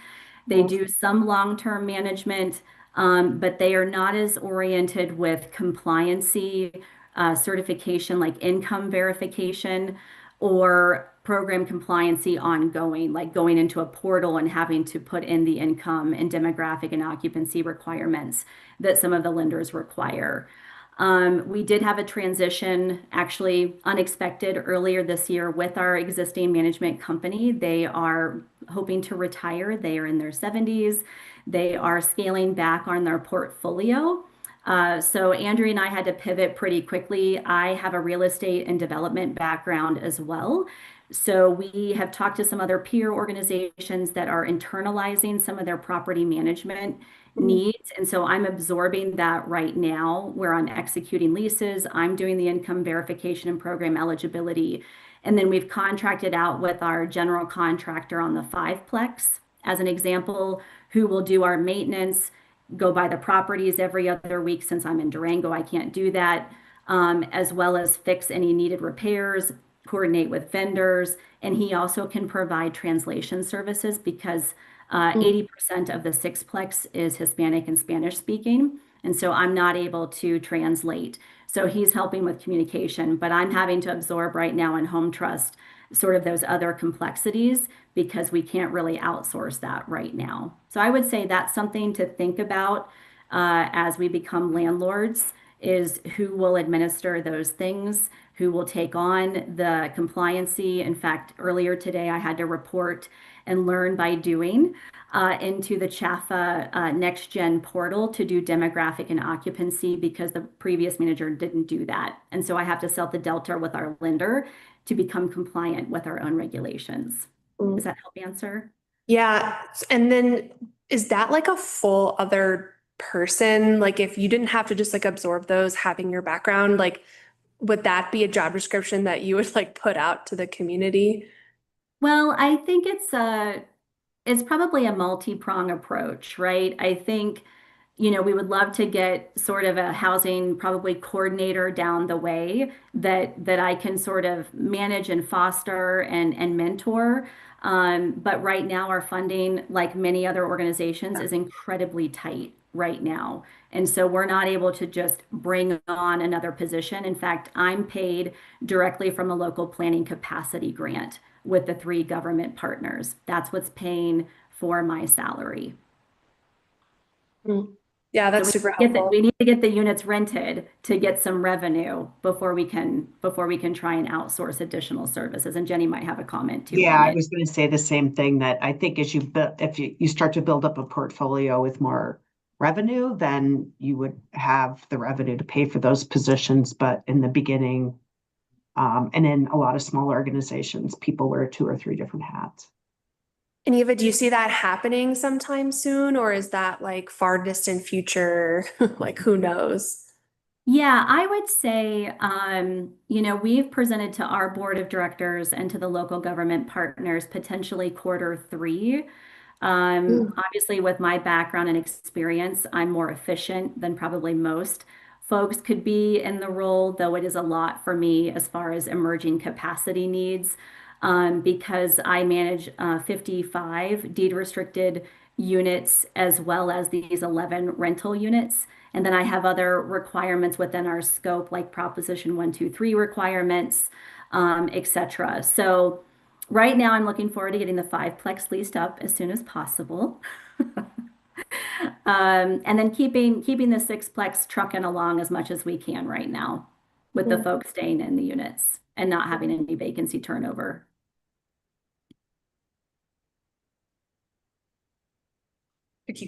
They do some long-term management, but they are not as oriented with compliancy, certification like income verification, or program compliancy ongoing, like going into a portal and having to put in the income and demographic and occupancy requirements that some of the lenders require. We did have a transition, actually unexpected, earlier this year with our existing management company. They are hoping to retire. They are in their 70s. They are scaling back on their portfolio. So Andrea and I had to pivot pretty quickly. I have a real estate and development background as well. So we have talked to some other peer organizations that are internalizing some of their property management needs. And so I'm absorbing that right now where I'm executing leases, I'm doing the income verification and program eligibility. And then we've contracted out with our general contractor on the 5-plex, as an example, who will do our maintenance, go by the properties every other week. Since I'm in Durango, I can't do that, as well as fix any needed repairs, coordinate with vendors. And he also can provide translation services because 80% of the 6-plex is Hispanic and Spanish speaking. And so I'm not able to translate. So he's helping with communication, but I'm having to absorb right now in Home Trust sort of those other complexities because we can't really outsource that right now. So I would say that's something to think about as we become landlords, is who will administer those things, who will take on the compliancy. In fact, earlier today, I had to report and learn by doing into the CHAFA Next Gen portal to do demographic and occupancy because the previous manager didn't do that. And so I have to sell the delta with our lender to become compliant with our own regulations. Does that help answer? Yeah. And then is that like a full other person? Like if you didn't have to just like absorb those, having your background, like would that be a job description that you would like put out to the community? Well, I think it's probably a multi-prong approach, right? I think, we would love to get sort of a housing probably coordinator down the way that I can sort of manage and foster and mentor. But right now our funding, like many other organizations, is incredibly tight right now. And so we're not able to just bring on another position. In fact, I'm paid directly from a local planning capacity grant with the 3 government partners. That's what's paying for my salary. Yeah, that's super helpful. We need to get the units rented to get some revenue before we can try and outsource additional services. And Jenny might have a comment too. Yeah, I was going to say the same thing, that I think as if you start to build up a portfolio with more revenue, then you would have the revenue to pay for those positions. But in the beginning, and in a lot of small organizations, people wear 2 or 3 different hats. And Eva, do you see that happening sometime soon, or is that like far distant future? Like who knows? Yeah, I would say, we've presented to our board of directors and to the local government partners potentially Q3. Obviously, with my background and experience, I'm more efficient than probably most folks could be in the role, though it is a lot for me as far as emerging capacity needs, because I manage 55 deed restricted units as well as these 11 rental units. And then I have other requirements within our scope, like Proposition 123 requirements, et cetera. So right now, I'm looking forward to getting the 5-plex leased up as soon as possible. And then keeping the 6-plex trucking along as much as we can right now with the folks staying in the units and not having any vacancy turnover.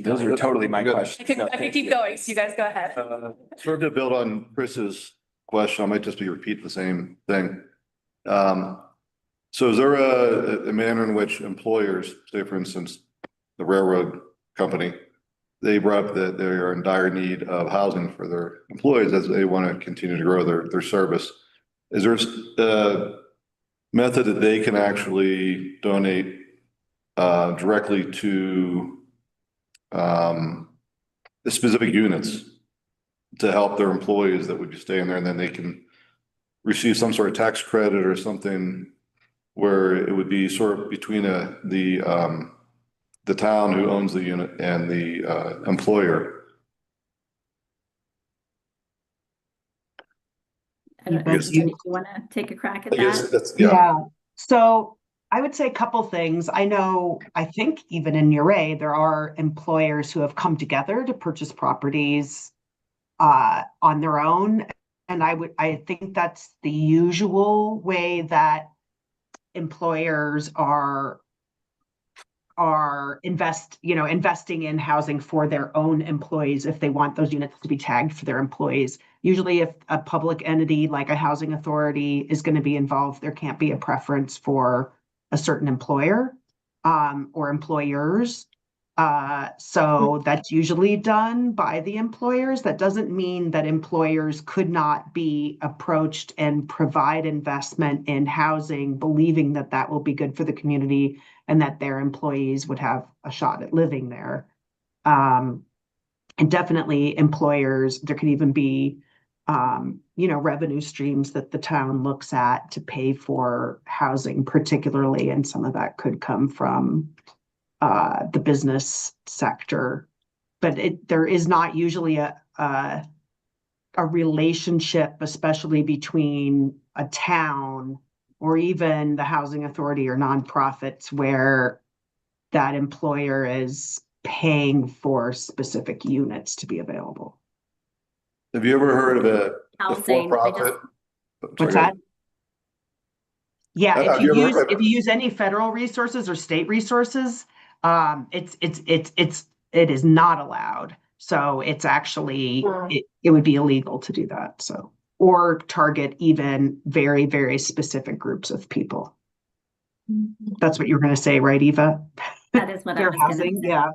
Those are totally my Good. questions. I could keep going, so you guys go ahead. Sort of to build on Chris's question, I might just be repeating the same thing. So is there a manner in which employers, say for instance, the railroad company, they brought up that they are in dire need of housing for their employees as they want to continue to grow their service. Is there a method that they can actually donate directly to the specific units to help their employees that would be staying there, and then they can receive some sort of tax credit or something where it would be sort of between the town who owns the unit and the employer? I don't know, Jenny, do you want to take a crack at I guess that? that's, Yeah. So I would say a couple things. I think even in Uray, there are employers who have come together to purchase properties on their own. And I think that's the usual way that employers are investing in housing for their own employees if they want those units to be tagged for their employees. Usually if a public entity like a housing authority is going to be involved, there can't be a preference for a certain employer or employers. So that's usually done by the employers. That doesn't mean that employers could not be approached and provide investment in housing, believing that that will be good for the community and that their employees would have a shot at living there. And definitely employers, there could even be, revenue streams that the town looks at to pay for housing particularly, and some of that could come from the business sector. But there is not usually a relationship, especially between a town or even the housing authority or nonprofits, where that employer is paying for specific units to be available. Have you ever heard of a Housing, for-profit? What's that? Yeah, Have you ever heard- if you use any federal resources or state resources, it is not allowed. So it's actually it would be illegal to do that. So, or target even very, very specific groups of people. That's what you're going to say, right, Eva? That is what I Fair was going to housing, say. yeah.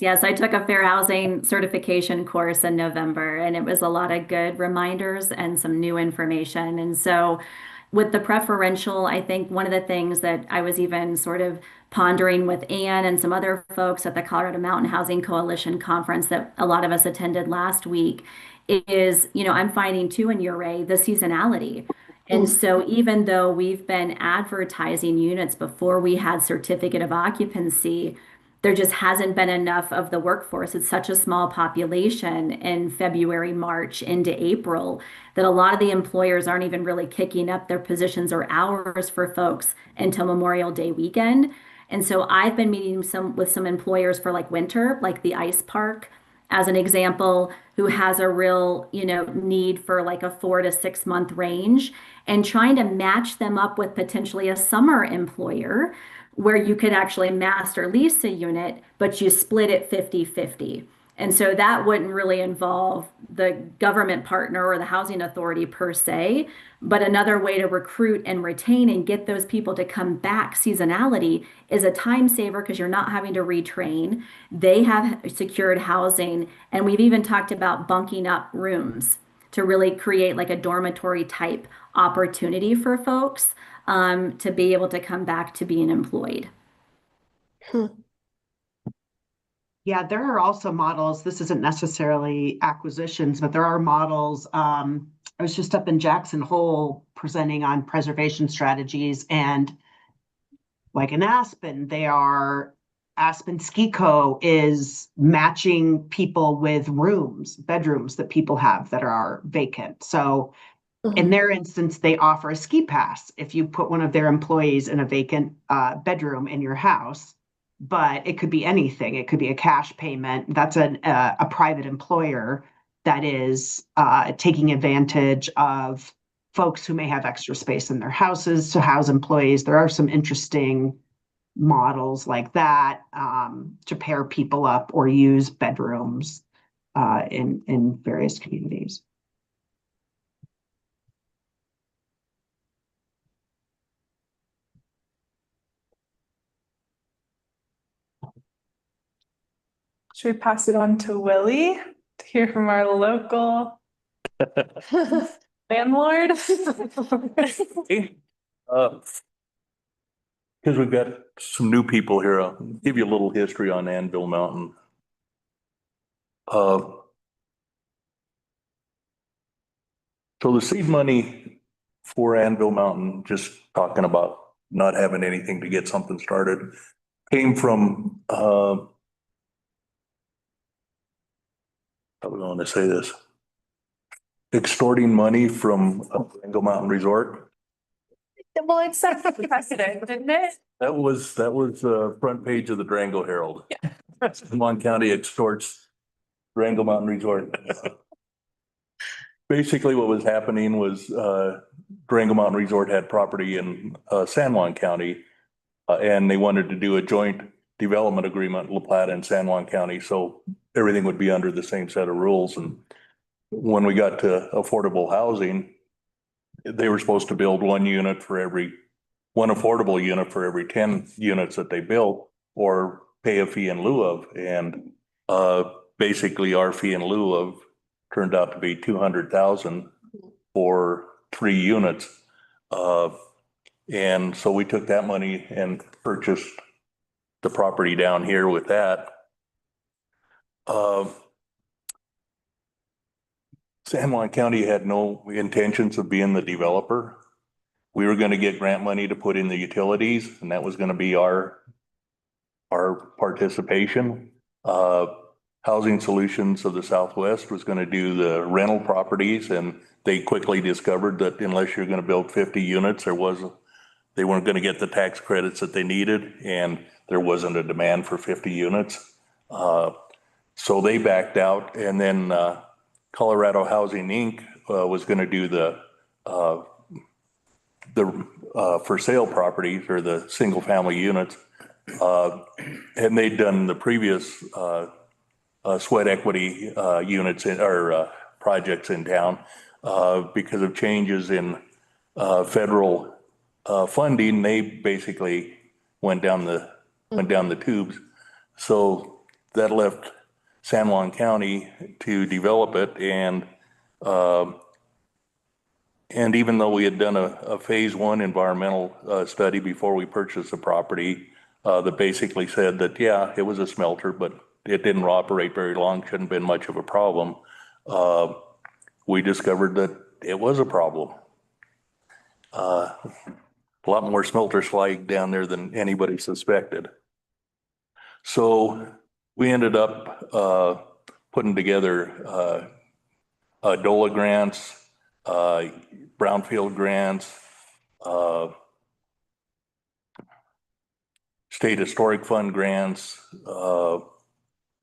Yes. I took a fair housing certification course in November, and it was a lot of good reminders and some new information. And so with the preferential, I think one of the things that I was even sort of pondering with Ann and some other folks at the Colorado Mountain Housing Coalition conference that a lot of us attended last week is, I'm finding too in Uray the seasonality. And so even though we've been advertising units before we had certificate of occupancy, there just hasn't been enough of the workforce. It's such a small population in February, March into April that a lot of the employers aren't even really kicking up their positions or hours for folks until Memorial Day weekend. And so I've been meeting with some employers for like winter, like the ice park, as an example, who has a real, need for like a 4 to 6 month range, and trying to match them up with potentially a summer employer where you could actually master lease a unit, but you split it 50-50. And so that wouldn't really involve the government partner or the housing authority per se, but another way to recruit and retain and get those people to come back. Seasonality is a time saver because you're not having to retrain. They have secured housing, and we've even talked about bunking up rooms to really create like a dormitory type opportunity for folks to be able to come back to being employed. Yeah, there are also models. This isn't necessarily acquisitions, but there are models. I was just up in Jackson Hole presenting on preservation strategies, and like in Aspen, Aspen Ski Co. is matching people with bedrooms that people have that are vacant. So in their instance, they offer a ski pass if you put one of their employees in a vacant bedroom in your house. But it could be anything. It could be a cash payment. That's a private employer that is taking advantage of folks who may have extra space in their houses to house employees. There are some interesting models like that to pair people up or use bedrooms in various communities. Should we pass it on to Willie to hear from our local landlord? Because we've got some new people here, I'll give you a little history on Anvil Mountain. So the seed money for Anvil Mountain, just talking about not having anything to get something started, came from, how do we want to say this? Extorting money from Anvil Mountain Resort. Well, it set a precedent, didn't it? That was front page of the Durango Herald. Yeah. Mon County extorts Durango Mountain Resort. Basically, what was happening was Durango Mountain Resort had property in San Juan County, and they wanted to do a joint development agreement, La Plata and San Juan County, so everything would be under the same set of rules. And when we got to affordable housing, they were supposed to build one affordable unit for every 10 units that they built, or pay a fee in lieu of. And basically our fee in lieu of turned out to be 200,000 for 3 units. And so we took that money and purchased the property down here with that. San Juan County had no intentions of being the developer. We were going to get grant money to put in the utilities, and that was going to be our participation. Housing Solutions of the Southwest was going to do the rental properties, and they quickly discovered that unless you're going to build 50 units, they weren't going to get the tax credits that they needed, and there wasn't a demand for 50 units. So they backed out, and then Colorado Housing Inc. Was going to do the for sale properties, or the single family units. And they'd done the previous sweat equity units or projects in town. Because of changes in federal funding, they basically went down the tubes. So that left San Juan County to develop it, and even though we had done a phase 1 environmental study before we purchased the property, that basically said that, yeah, it was a smelter, but it didn't operate very long, shouldn't have been much of a problem. We discovered that it was a problem. A lot more smelter slag down there than anybody suspected. So we ended up putting together DOLA grants, brownfield grants, State Historic Fund grants,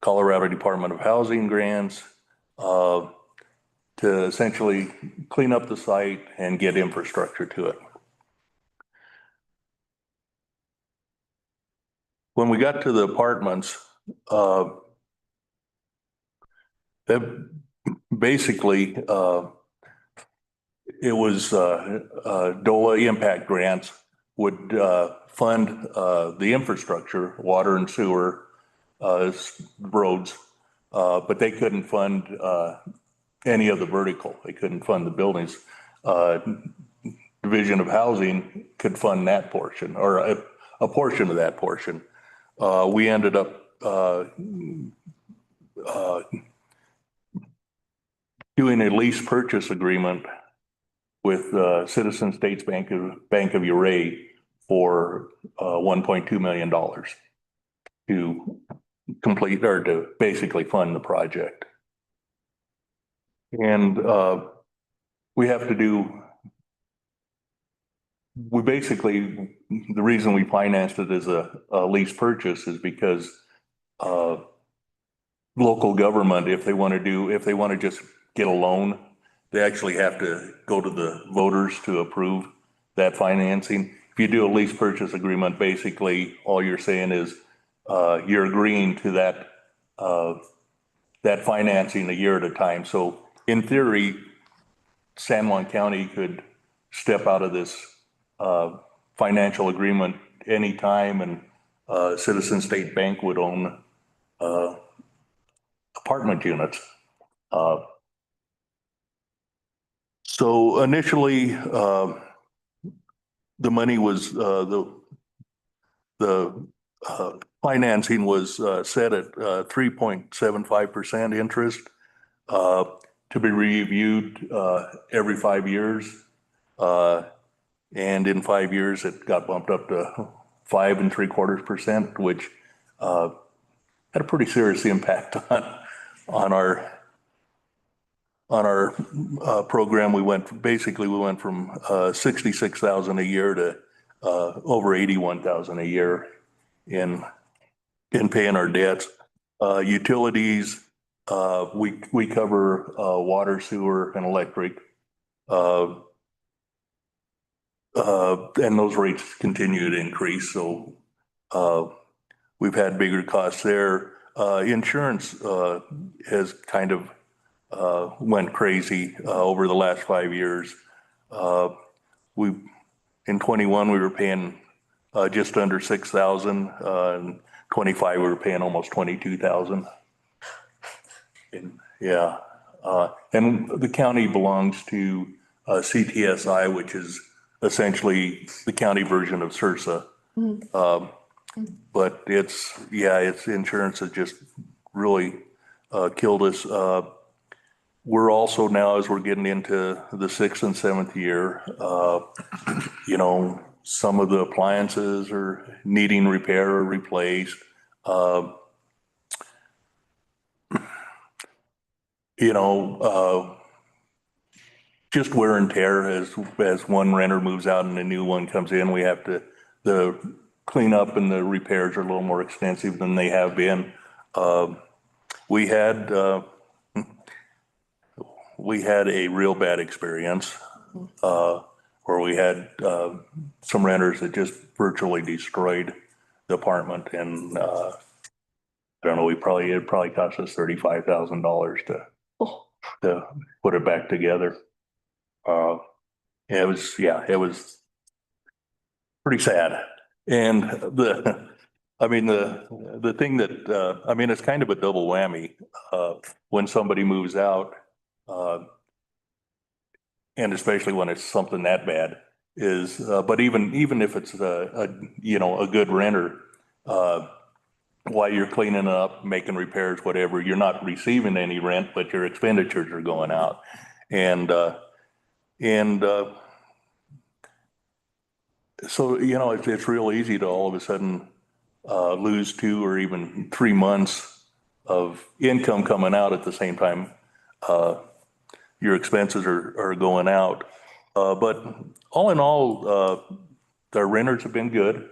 Colorado Department of Housing grants, to essentially clean up the site and get infrastructure to it. When we got to the apartments, that basically it was DOLA impact grants would fund the infrastructure, water and sewer, roads, but they couldn't fund any of the vertical. They couldn't fund the buildings. Division of Housing could fund that portion, or a portion of that portion. We ended up doing a lease purchase agreement with Citizen States Bank of Uray for $1.2 million to complete or to basically fund the project. And we have to do, we basically, the reason we financed it as a lease purchase is because local government, if they want to just get a loan, they actually have to go to the voters to approve that financing. If you do a lease purchase agreement, basically all you're saying is you're agreeing to that financing a year at a time. So in theory, San Juan County could step out of this financial agreement anytime, and Citizen State Bank would own apartment units. So initially, the money was the financing was set at 3.75% interest to be reviewed every 5 years. And in 5 years, it got bumped up to 5.75%, which had a pretty serious impact on our program. We went from 66,000 a year to over 81,000 a year in paying our debts. Utilities, we cover water, sewer, and electric. And those rates continue to increase. So we've had bigger costs there. Insurance has kind of went crazy over the last 5 years. In 21 we were paying just under 6,000. In 25 we were paying almost 22,000. And yeah, and the county belongs to CTSI, which is essentially the county version of CIRSA. But its insurance has just really killed us. We're also now, as we're getting into the 6th and 7th year, some of the appliances are needing repair or replaced. Just wear and tear as one renter moves out and a new one comes in. We have to, the cleanup and the repairs are a little more extensive than they have been. We had a real bad experience where we had some renters that just virtually destroyed the apartment, and I don't know, it probably cost us $35,000 to put it back together. It was pretty sad. And the thing that, it's kind of a double whammy when somebody moves out, and especially when it's something that bad, is, but even if it's a good renter, while you're cleaning up, making repairs, whatever, you're not receiving any rent, but your expenditures are going out. And so, it's real easy to all of a sudden lose 2 or even 3 months of income coming out at the same time your expenses are going out. But all in all, the renters have been good.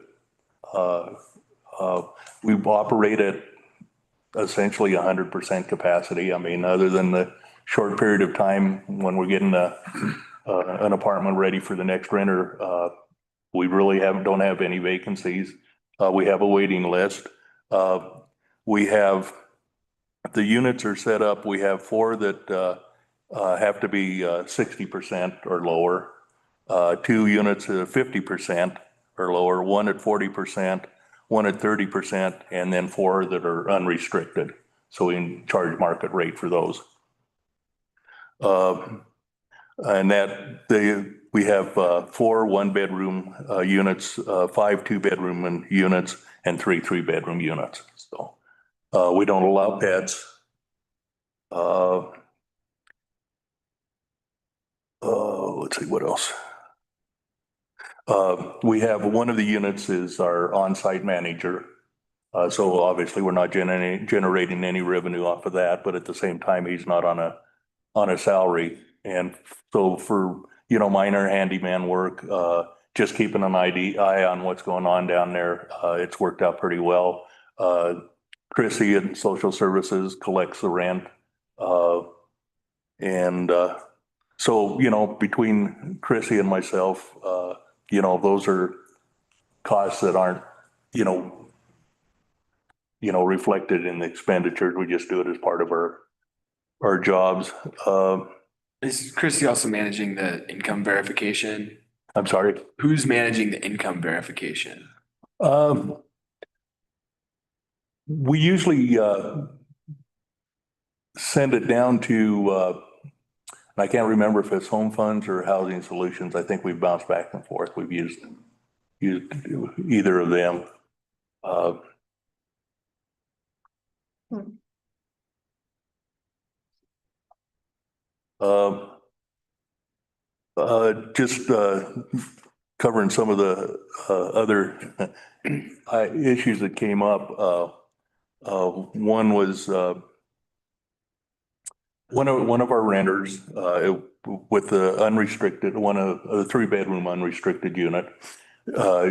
We operate at essentially 100% capacity. Other than the short period of time when we're getting an apartment ready for the next renter, we really don't have any vacancies. We have a waiting list. We have, the units are set up. We have 4 that have to be 60% or lower, 2 units at 50% or lower, 1 at 40%, 1 at 30%, and then 4 that are unrestricted. So we charge market rate for those. And we have 4 1-bedroom units, 5 2-bedroom units, and 3 3-bedroom units. So We don't allow pets. Let's see, what else? We have one of the units is our on-site manager. So obviously we're not generating any revenue off of that, but at the same time, he's not on a salary. And so for, minor handyman work, just keeping an eye on what's going on down there, it's worked out pretty well. Chrissy in social services collects the rent. And so, between Chrissy and myself, those are costs that aren't, reflected in the expenditures. We just do it as part of our jobs. Is Christie also managing the income verification? I'm sorry. Who's managing the income verification? We usually send it down to, I can't remember if it's Home Funds or Housing Solutions. I think we've bounced back and forth. We've used either of them. Just covering some of the other issues that came up. One was one of our renters with the unrestricted, one of the 3-bedroom unrestricted unit.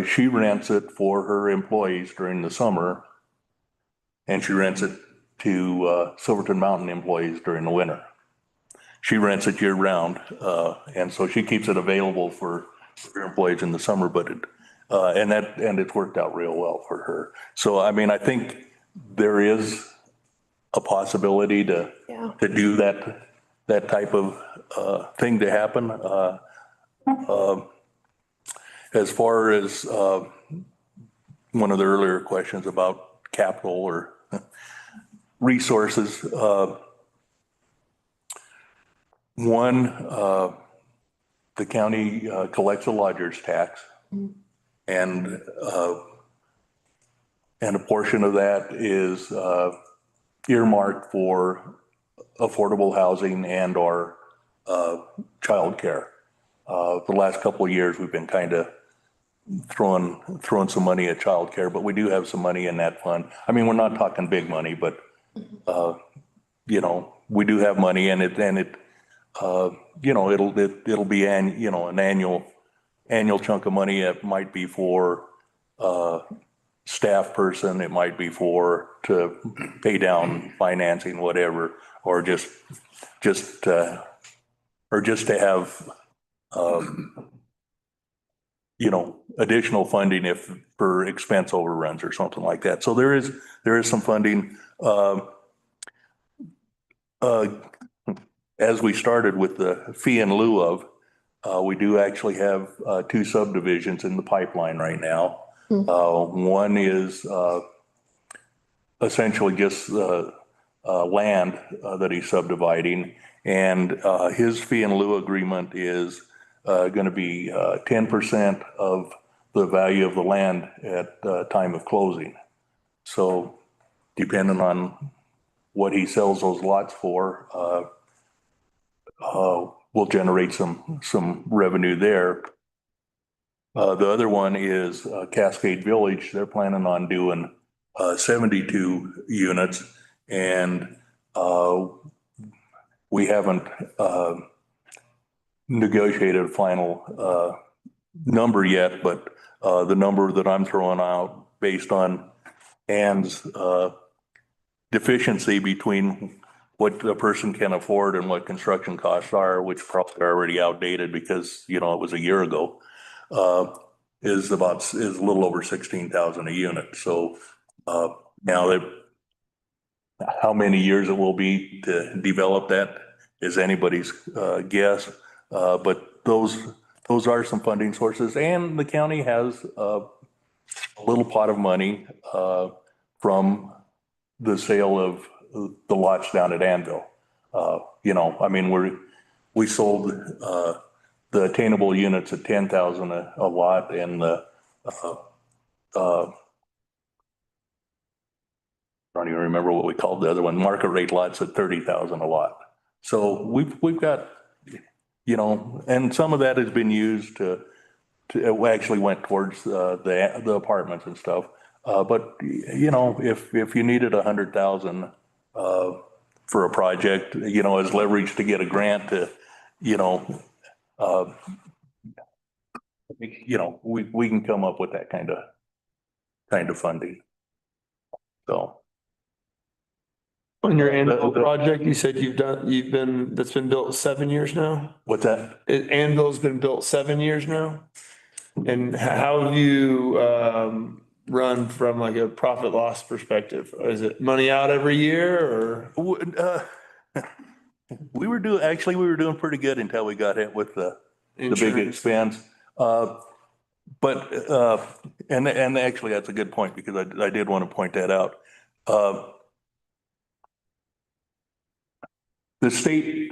She rents it for her employees during the summer, and she rents it to Silverton Mountain employees during the winter. She rents it year round, and so she keeps it available for her employees in the summer, but it's worked out real well for her. So, I mean, I think there is a possibility to do that type of thing to happen. As far as one of the earlier questions about capital or resources, the county collects a lodger's tax, and a portion of that is earmarked for affordable housing and or childcare. The last couple of years, we've been kind of throwing some money at childcare, but we do have some money in that fund. I mean, we're not talking big money, but we do have money, and it'll be an annual chunk of money. It might be for staff person, it might be to pay down financing, whatever, or just to have additional funding if for expense overruns or something like that. So there is some funding. As we started with the fee in lieu of, we do actually have 2 subdivisions in the pipeline right now. One is essentially just land that he's subdividing, and his fee in lieu agreement is going to be 10% of the value of the land at time of closing. So depending on what he sells those lots for, we'll generate some revenue there. The other one is Cascade Village. They're planning on doing 72 units, and we haven't negotiated a final number yet, but the number that I'm throwing out based on Ann's deficiency between what a person can afford and what construction costs are, which probably are already outdated because, it was a year ago, is a little over 16,000 a unit. So now how many years it will be to develop that is anybody's guess. But those are some funding sources, and the county has a little pot of money from the sale of the lots down at Anvil. We sold the attainable units at 10,000 a lot, and don't even remember what we called the other one, market rate lots at 30,000 a lot. So we've got, you know, and some of that has been used to it actually went towards the apartments and stuff. But you know, if you needed 100,000 for a project, you know, as leverage to get a grant to, you know, we can come up with that kind of funding. So. On your Anvil project, you said that's been built 7 years now? What's that? Anvil's been built 7 years now? And how have you run from like a profit loss perspective? Is it money out every year or? We were doing pretty good until we got hit with the big expense. But actually that's a good point because I did want to point that out. The state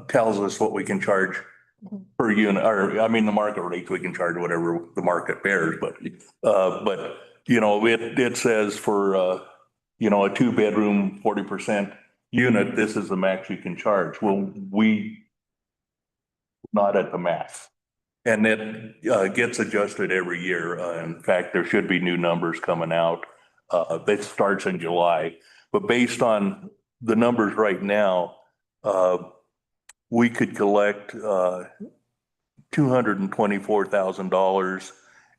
tells us what we can charge per unit, or I mean, the market rates, we can charge whatever the market bears, but you know, it says for you know, a 2-bedroom, 40% unit, this is the max you can charge. Well, we not at the max. And it gets adjusted every year. In fact, there should be new numbers coming out. That starts in July, but based on the numbers right now, we could collect $224,000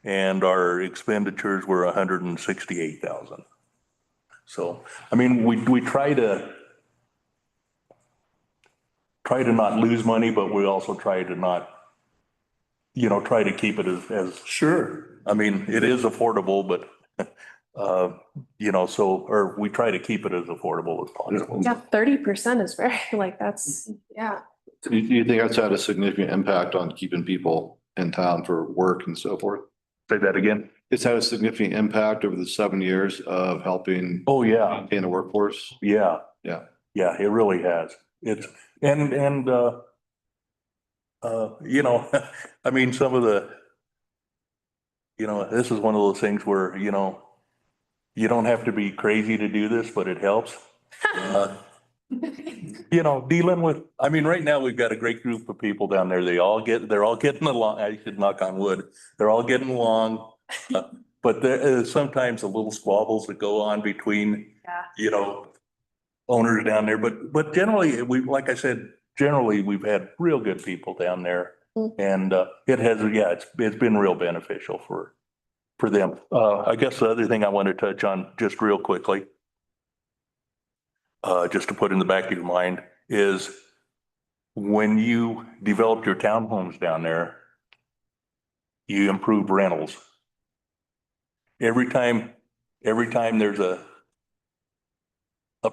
and our expenditures were $168,000. So, I mean, we try to not lose money, but we also try to not, you know, try to keep it as Sure. I mean, it is affordable, but you know, or we try to keep it as affordable as possible. Yeah, 30% is very, like, that's, yeah. Do you think that's had a significant impact on keeping people in town for work and so forth? Say that again. It's had a significant impact over the 7 years of helping. Oh, yeah. Maintain the workforce. Yeah. Yeah. Yeah, it really has. It's, and you know, I mean, some of the, you know, this is one of those things where, you know, you don't have to be crazy to do this, but it helps. You know, dealing with, I mean, right now we've got a great group of people down there. They're all getting along. I should knock on wood. They're all getting along. But there is sometimes a little squabbles that go on between, you know, owners down there. But generally, like I said, generally we've had real good people down there. And it has, yeah, it's been real beneficial for them. I guess the other thing I want to touch on just real quickly, just to put in the back of your mind, is when you developed your townhomes down there, you improve rentals. Every time there's a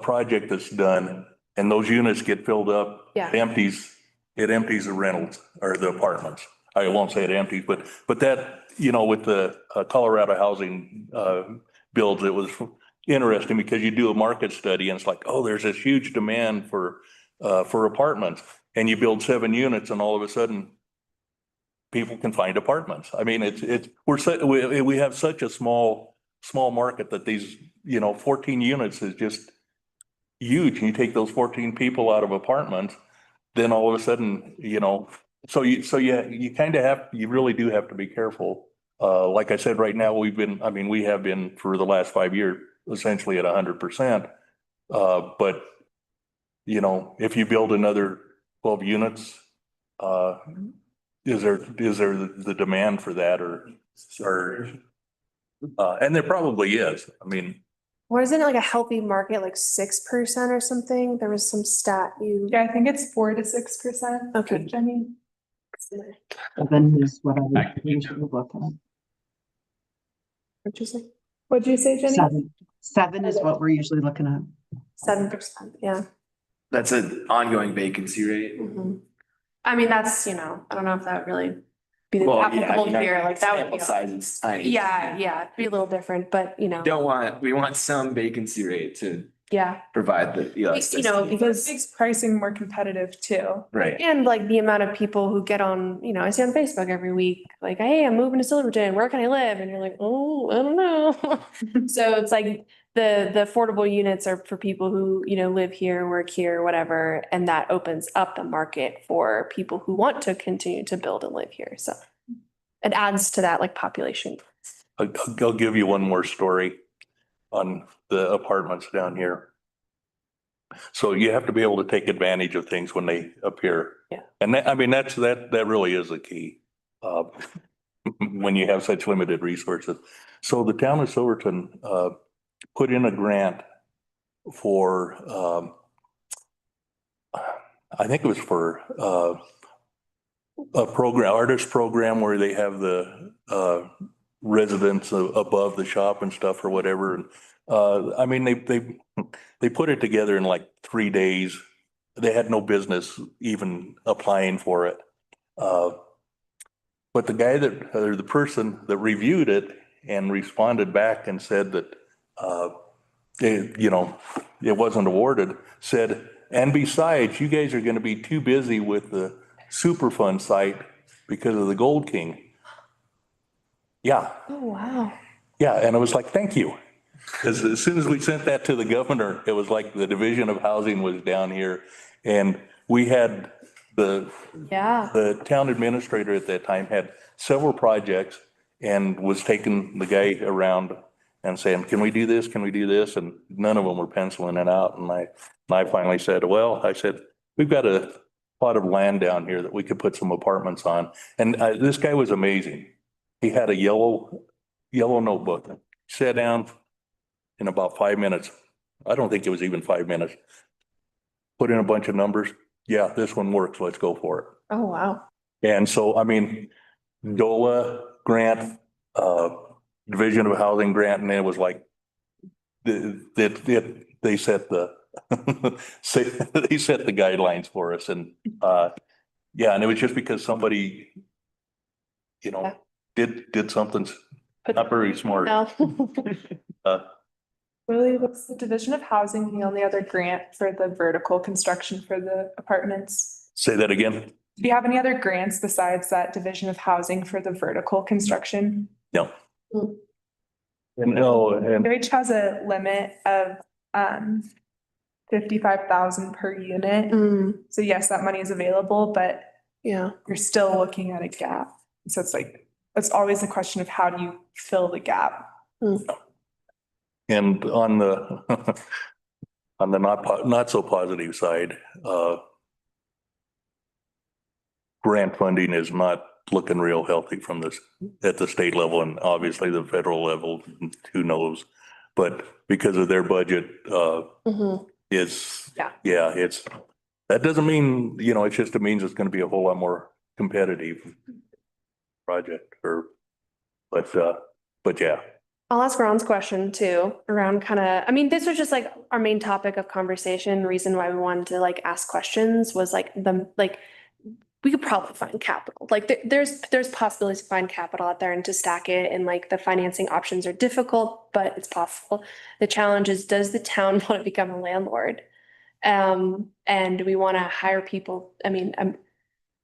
project that's done and those units get filled up, it empties the rentals or the apartments. I won't say it empties, but that, you know, with the Colorado housing builds, it was interesting because you do a market study and it's like, oh, there's this huge demand for apartments, and you build 7 units and all of a sudden people can find apartments. I mean, we have such a small market that these, you know, 14 units is just huge. And you take those 14 people out of apartments, then all of a sudden, you know, so you really do have to be careful. Like I said, right now we have been for the last 5 years, essentially at 100%. But you know, if you build another 12 units, is there the demand for that or and there probably is. I mean, Wasn't it like a healthy market, like 6% or something? There was some stat Yeah, I think it's 4 to 6%. Okay. Jenny. 7 is what I would usually look at. What'd you say, Jenny? 7 is what we're usually looking at. 7%, yeah. That's an ongoing vacancy rate. I mean, that's, you know, I don't know if that would really be Well, yeah, applicable here, like that would sample be. size is tiny. Yeah, it'd be a little different, but you know. We want some vacancy rate to Yeah. provide the You know, elasticity. because Makes pricing more competitive too. Right. and like the amount of people who get on, you know, I see on Facebook every week, like, hey, I'm moving to Silverton, where can I live? And you're like, oh, I don't know. So it's like the affordable units are for people who, you know, live here, work here, whatever, and that opens up the market for people who want to continue to build and live here. So it adds to that like population. I'll give you one more story on the apartments down here. So you have to be able to take advantage of things when they appear. Yeah. And that, I mean, that really is the key. When you have such limited resources. So the town of Silverton, put in a grant for, I think it was for, a program, artist program where they have the, residents above the shop and stuff or whatever. And, I mean, they put it together in like 3 days. They had no business even applying for it. But the guy that, or the person that reviewed it and responded back and said that, you know, it wasn't awarded, said, and besides, you guys are going to be too busy with the Superfund site because of the Gold King. Yeah. Oh, wow. Yeah. And I was like, thank you. Because as soon as we sent that to the governor, it was like the Division of Housing was down here. And we had the town administrator at that time had several projects and was taking the guy around and saying, can we do this? Can we do this? And none of them were penciling it out. And I finally said, well, I said, we've got a plot of land down here that we could put some apartments on. And this guy was amazing. He had a yellow notebook, sat down in about 5 minutes. I don't think it was even 5 minutes. Put in a bunch of numbers. Yeah, this one works. Let's go for it. Oh, wow. And so, I mean, DOLA grant, Division of Housing grant, and it was like, they set the, they set the guidelines for us. And, yeah, and it was just because somebody, you know, did something not very smart. No. Really, what's the Division of Housing, the only other grant for the vertical construction for the apartments? Say that again? Do you have any other grants besides that Division of Housing for the vertical construction? No. No, and UH has a limit of 55,000 per unit. So yes, that money is available, but Yeah. you're still looking at a gap. So it's like, it's always a question of how do you fill the gap? and on the on the not so positive side, grant funding is not looking real healthy from this at the state level, and obviously the federal level, who knows? But because of their budget, it's it's that doesn't mean, you know, it just means it's going to be a whole lot more competitive project. But yeah. I'll ask Ron's question too, around kind of, I mean, this was just like our main topic of conversation. Reason why we wanted to like ask questions was like we could probably find capital. Like there's possibilities to find capital out there and to stack it, and like the financing options are difficult, but it's possible. The challenge is, does the town want to become a landlord? And do we want to hire people? I mean,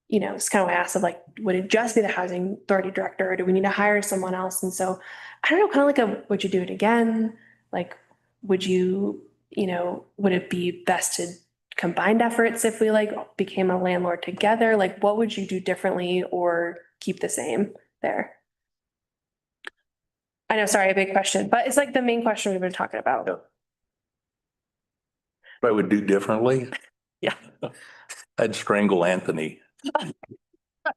you know, it's kind of why I asked of like, would it just be the housing authority director, or do we need to hire someone else? And so I don't know, kind of like would you do it again? Like, would you, you know, would it be best to combined efforts if we like became a landlord together? Like, what would you do differently or keep the same there? I know, sorry, a big question, but it's like the main question we've been talking about. Yeah. What I would do differently? Yeah. I'd strangle Anthony.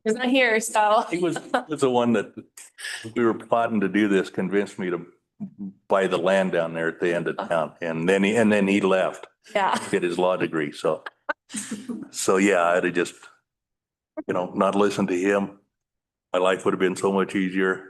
He's not here, so. He was the one that we were plotting to do this, convinced me to buy the land down there at the end of town. And then he left. Yeah. Get his law degree. So yeah, I'd have just, you know, not listened to him. My life would have been so much easier.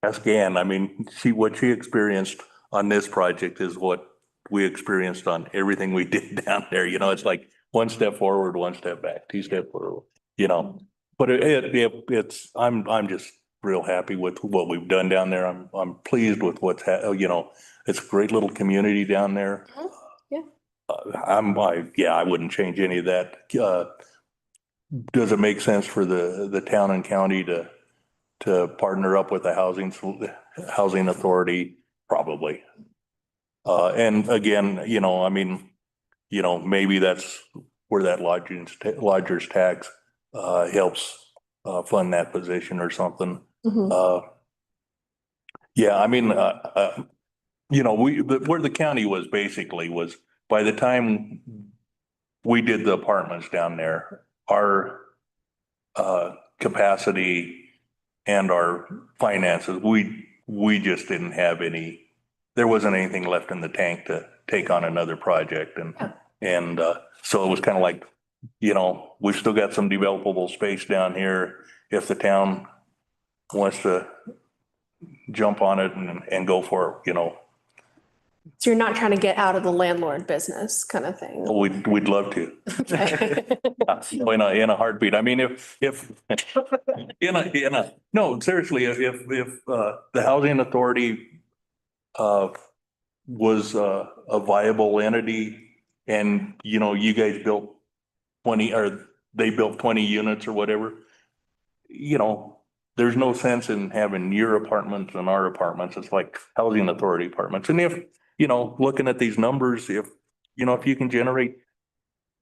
Ask Ann. I mean, what she experienced on this project is what we experienced on everything we did down there. You know, it's like one step forward, one step back, 2 steps forward, you know. But it's I'm just real happy with what we've done down there. I'm pleased with what's you know, it's a great little community down there. Yeah. I wouldn't change any of that. Does it make sense for the town and county to partner up with the housing authority? Probably. And again, I mean, maybe that's where that lodger's tax, helps, fund that position or something. Yeah, I mean, where the county was basically was by the time we did the apartments down there, our capacity and our finances, we just didn't have there wasn't anything left in the tank to take on another project. And so it was kind of like, we've still got some developable space down here. If the town wants to jump on it and go for it, So you're not trying to get out of the landlord business kind of thing. we'd love to. Okay. In a heartbeat. I mean, if no, seriously, if the housing authority was a viable entity and, you guys built 20 or they built 20 units or whatever, there's no sense in having your apartments and our apartments. It's like housing authority apartments. And if, looking at these numbers, if you can generate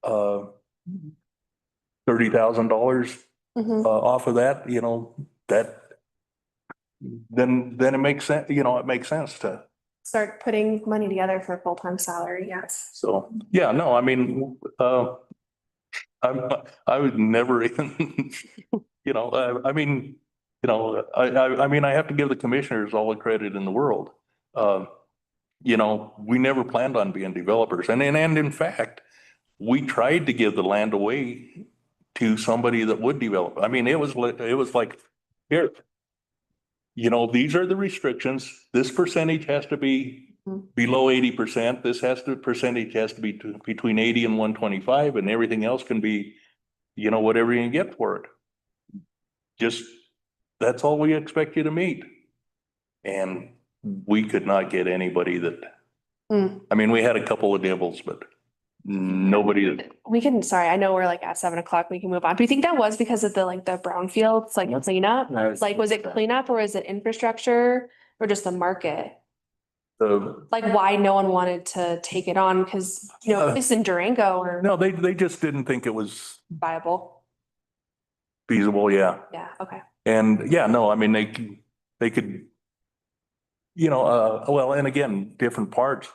$30,000 off of that, then it makes sense, it makes sense to. Start putting money together for a full-time salary, yes. So, yeah, no, I mean, I would never even, I mean, I mean, I have to give the commissioners all the credit in the world. We never planned on being developers. And in fact, we tried to give the land away to somebody that would develop. I mean, it was like, here, these are the restrictions. This percentage has to be below 80%. Percentage has to be between 80 and 125, and everything else can be, whatever you can get for it. That's all we expect you to meet. And we could not get anybody that, I mean, we had a couple of nibbles, but nobody. Sorry, I know we're like at 7 o'clock, we can move on. Do you think that was because of the brownfields, cleanup? Like, was it cleanup or is it infrastructure or just the market? Like why no one wanted to take it on? Cause at least in Durango or. No, they just didn't think it was Viable. Feasible. Yeah. Yeah. Okay. And yeah, no, I mean, they could, well, and again, different parts,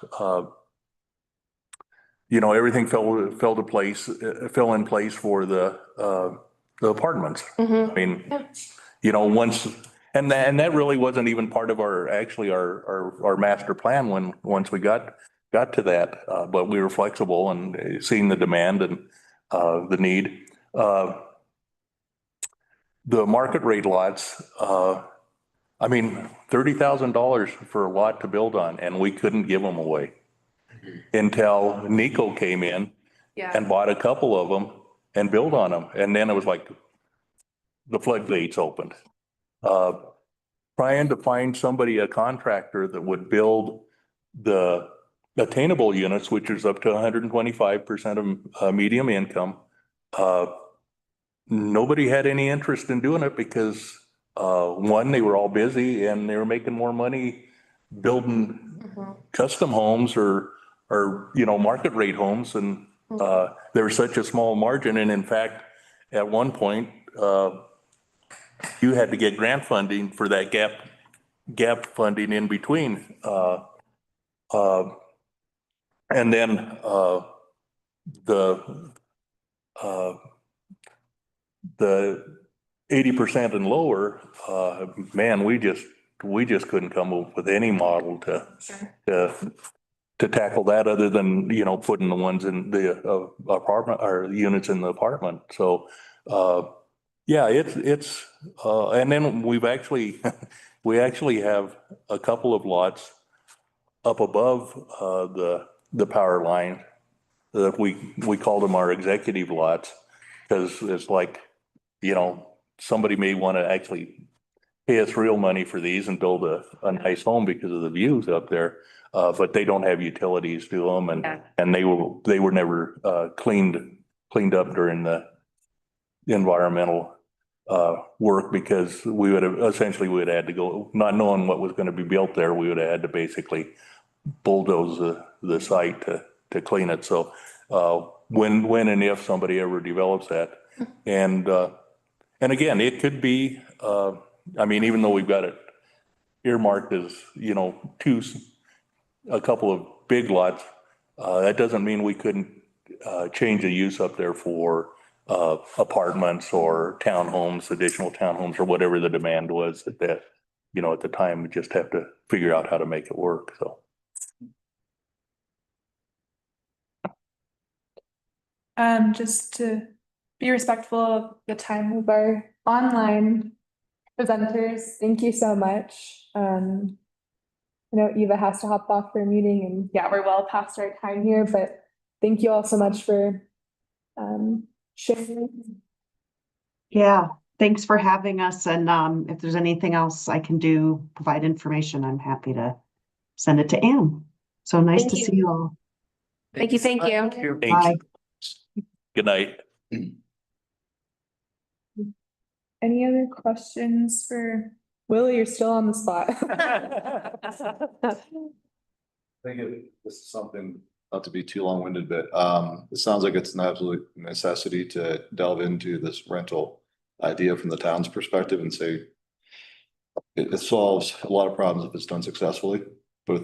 everything fell in place for the apartments. I mean, once, and that really wasn't even part of our master plan once we got to that, but we were flexible and seeing the demand and the need. The market rate lots, I mean, $30,000 for a lot to build on, and we couldn't give them away until Nico came in and bought a couple of them and built on them. And then it was like the floodgates opened. Trying to find a contractor that would build the attainable units, which is up to 125% of medium income. Nobody had any interest in doing it because one, they were all busy and they were making more money building custom homes or market rate homes. And there was such a small margin. And in fact, at one point, you had to get grant funding for that gap funding in between. And then the 80% and lower, man, we just couldn't come up with any model to tackle that other than, putting the ones in the apartment or units in the apartment. So, yeah, it's and then we actually have a couple of lots up above the power line that we call them our executive lots, because it's like, somebody may want to actually pay us real money for these and build a nice home because of the views up there. But they don't have utilities to them, and they were never cleaned up during the environmental work, because we would have had to go, not knowing what was going to be built there, we would have had to basically bulldoze the site to clean it. So, when and if somebody ever develops that. And again, it could be, I mean, even though we've got it earmarked as, you know, a couple of big lots, that doesn't mean we couldn't change the use up there for apartments or townhomes, additional townhomes, or whatever the demand was at that, you know, at the time. We just have to figure out how to make it work, so. Just to be respectful of the time of our online presenters, thank you so much. I know Eva has to hop off for a meeting, and yeah, we're well past our time here, but thank you all so much for sharing. Yeah, thanks for having us. And if there's anything else I can do, provide information, I'm happy to send it to Anne. So nice Thank to you. see you all. Thank you, thank you. Bye. Good night. Any other questions for Willie? You're still on the spot. I think this is something, not to be too long-winded, but it sounds like it's an absolute necessity to delve into this rental idea from the town's perspective and say it solves a lot of problems if it's done successfully, both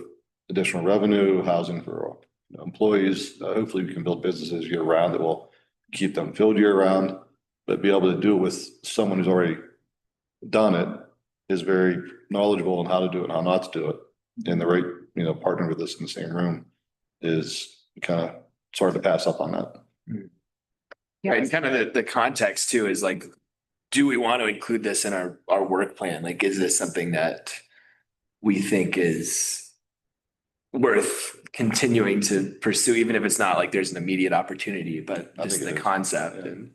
additional revenue, housing for employees. Hopefully we can build businesses year round that will keep them filled year round, but be able to do it with someone who's already done it, is very knowledgeable on how to do it and how not to do it. And the right, partner with us in the same room is kind of sort of pass up on that. Right, and kind of the context too is like, do we want to include this in our work plan? Like, is this something that we think is worth continuing to pursue, even if it's not like there's an immediate opportunity, but just the concept and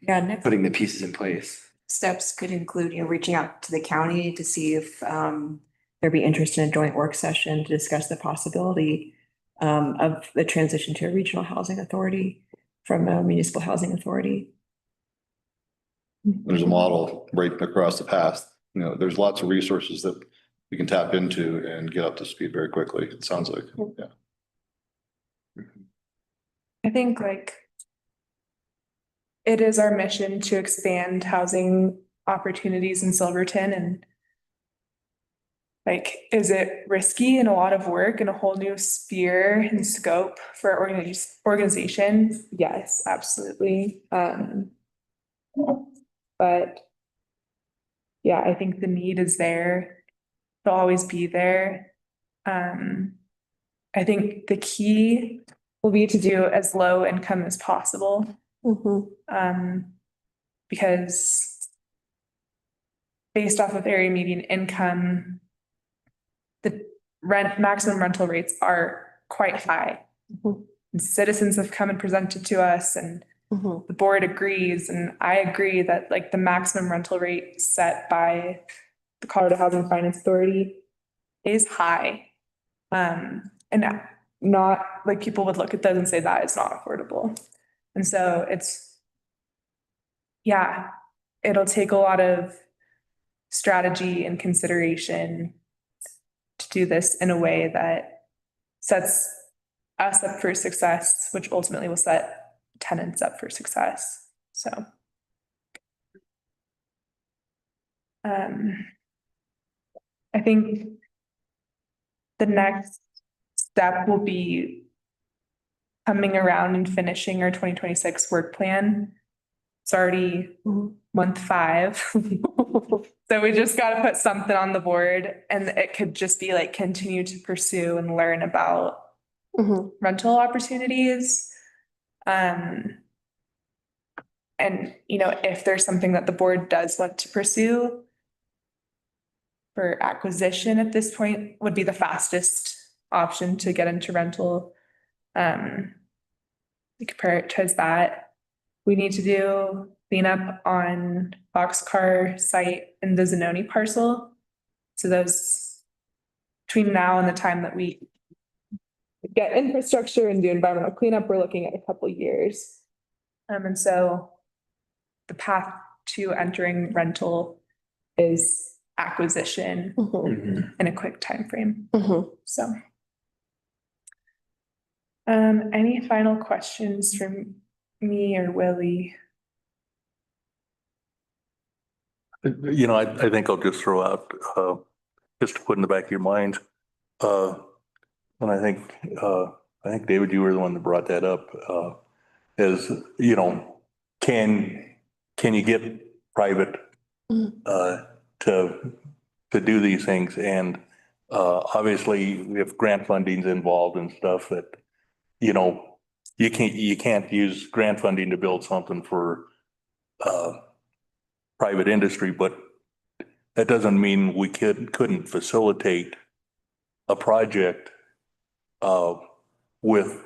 next putting the pieces in place? steps could include, reaching out to the county to see if there'd be interest in a joint work session to discuss the possibility of the transition to a regional housing authority from a municipal housing authority. There's a model right across the path. There's lots of resources that we can tap into and get up to speed very quickly. It sounds like, yeah. I think it is our mission to expand housing opportunities in Silverton, and is it risky and a lot of work and a whole new sphere and scope for our organization? Yes, absolutely. But yeah, I think the need is there. It'll always be there. I think the key will be to do as low income as possible. Because based off of area median income, the maximum rental rates are quite high. And citizens have come and presented to us, and the board agrees, and I agree that the maximum rental rate set by the Colorado Housing Finance Authority is high. And not people would look at those and say that is not affordable. And so it'll take a lot of strategy and consideration to do this in a way that sets us up for success, which ultimately will set tenants up for success. So I think the next step will be coming around and finishing our 2026 work plan. It's already month 5. So we just got to put something on the board, and it could just be continue to pursue and learn about rental opportunities. And if there's something that the board does want to pursue for acquisition at this point, would be the fastest option to get into rental. We could prioritize that. We need to do cleanup on Boxcar site and the Zanoni parcel. So those, between now and the time that we get infrastructure and do environmental cleanup, we're looking at a couple years. And so the path to entering rental is acquisition in a quick time frame. So Any final questions from me or Willie? You know, I think I'll just throw out, just to put in the back of your mind. And I think David, you were the one that brought that up, is, you know, can you get private, to do these things? And, obviously if grant funding's involved and stuff that, you know, you can't use grant funding to build something for, private industry, but that doesn't mean we couldn't facilitate a project with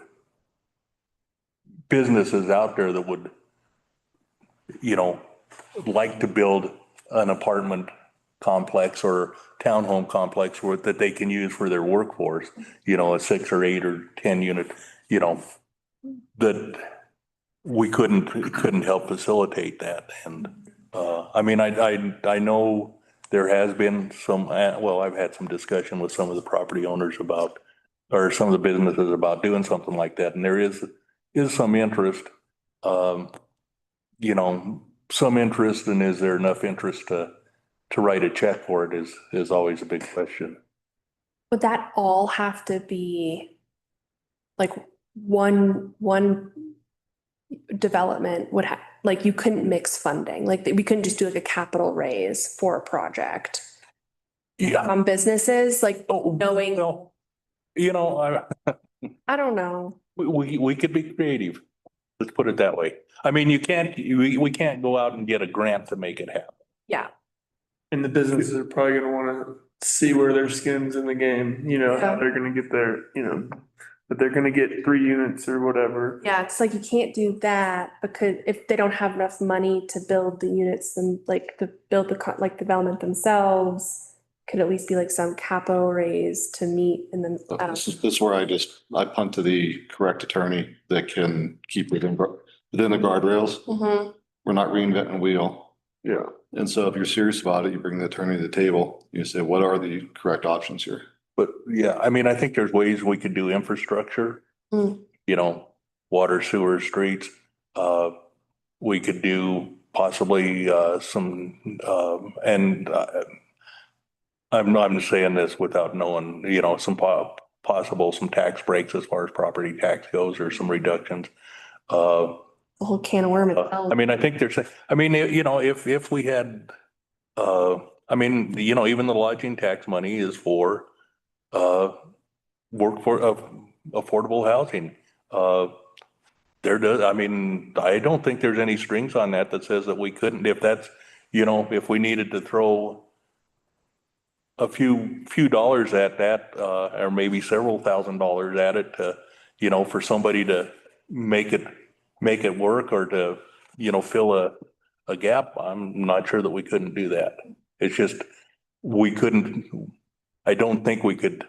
businesses out there that would, you know, like to build an apartment complex or townhome complex that they can use for their workforce, you know, a 6 or 8 or 10 unit, you know, that we couldn't help facilitate that. And I mean, I know there has been some, well, I've had some discussion with some of the property owners about, or some of the businesses about doing something like that. And there is some interest, you know, some interest, and is there enough interest to write a check for it is always a big question. Would that all have to be like one development would have, like, you couldn't mix funding, like we couldn't just do like a capital raise for a project? Yeah. On businesses, like knowing, Well, you know, I don't know. we could be creative. Let's put it that way. I mean, we can't go out and get a grant to make it happen. Yeah. And the businesses are probably gonna wanna see where their skin's in the game, you know, how they're gonna get their, you know, that they're gonna get 3 units or whatever. Yeah, it's like you can't do that because if they don't have enough money to build the units and like to build the development themselves, could at least be like some capital raise to meet, and then I This don't. is where I punt to the correct attorney that can keep within the guardrails. Mhm. We're not reinventing the wheel. Yeah. And so if you're serious about it, you bring the attorney to the table, you say, what are the correct options here? But yeah, I mean, I think there's ways we could do infrastructure, Mm. you know, water, sewer, streets. We could do possibly some, and I'm just saying this without knowing, you know, some possible, some tax breaks as far as property tax goes, or some reductions. The whole can of worms. I mean, I think I mean, you know, if we had, I mean, you know, even the lodging tax money is for affordable housing. I mean, I don't think there's any strings on that says that we couldn't, if that's, you know, if we needed to throw a few dollars at that, or maybe several $1,000s at it to, you know, for somebody to make it work, or to, you know, fill a gap. I'm not sure that we couldn't do that. It's just, we couldn't, I don't think we could,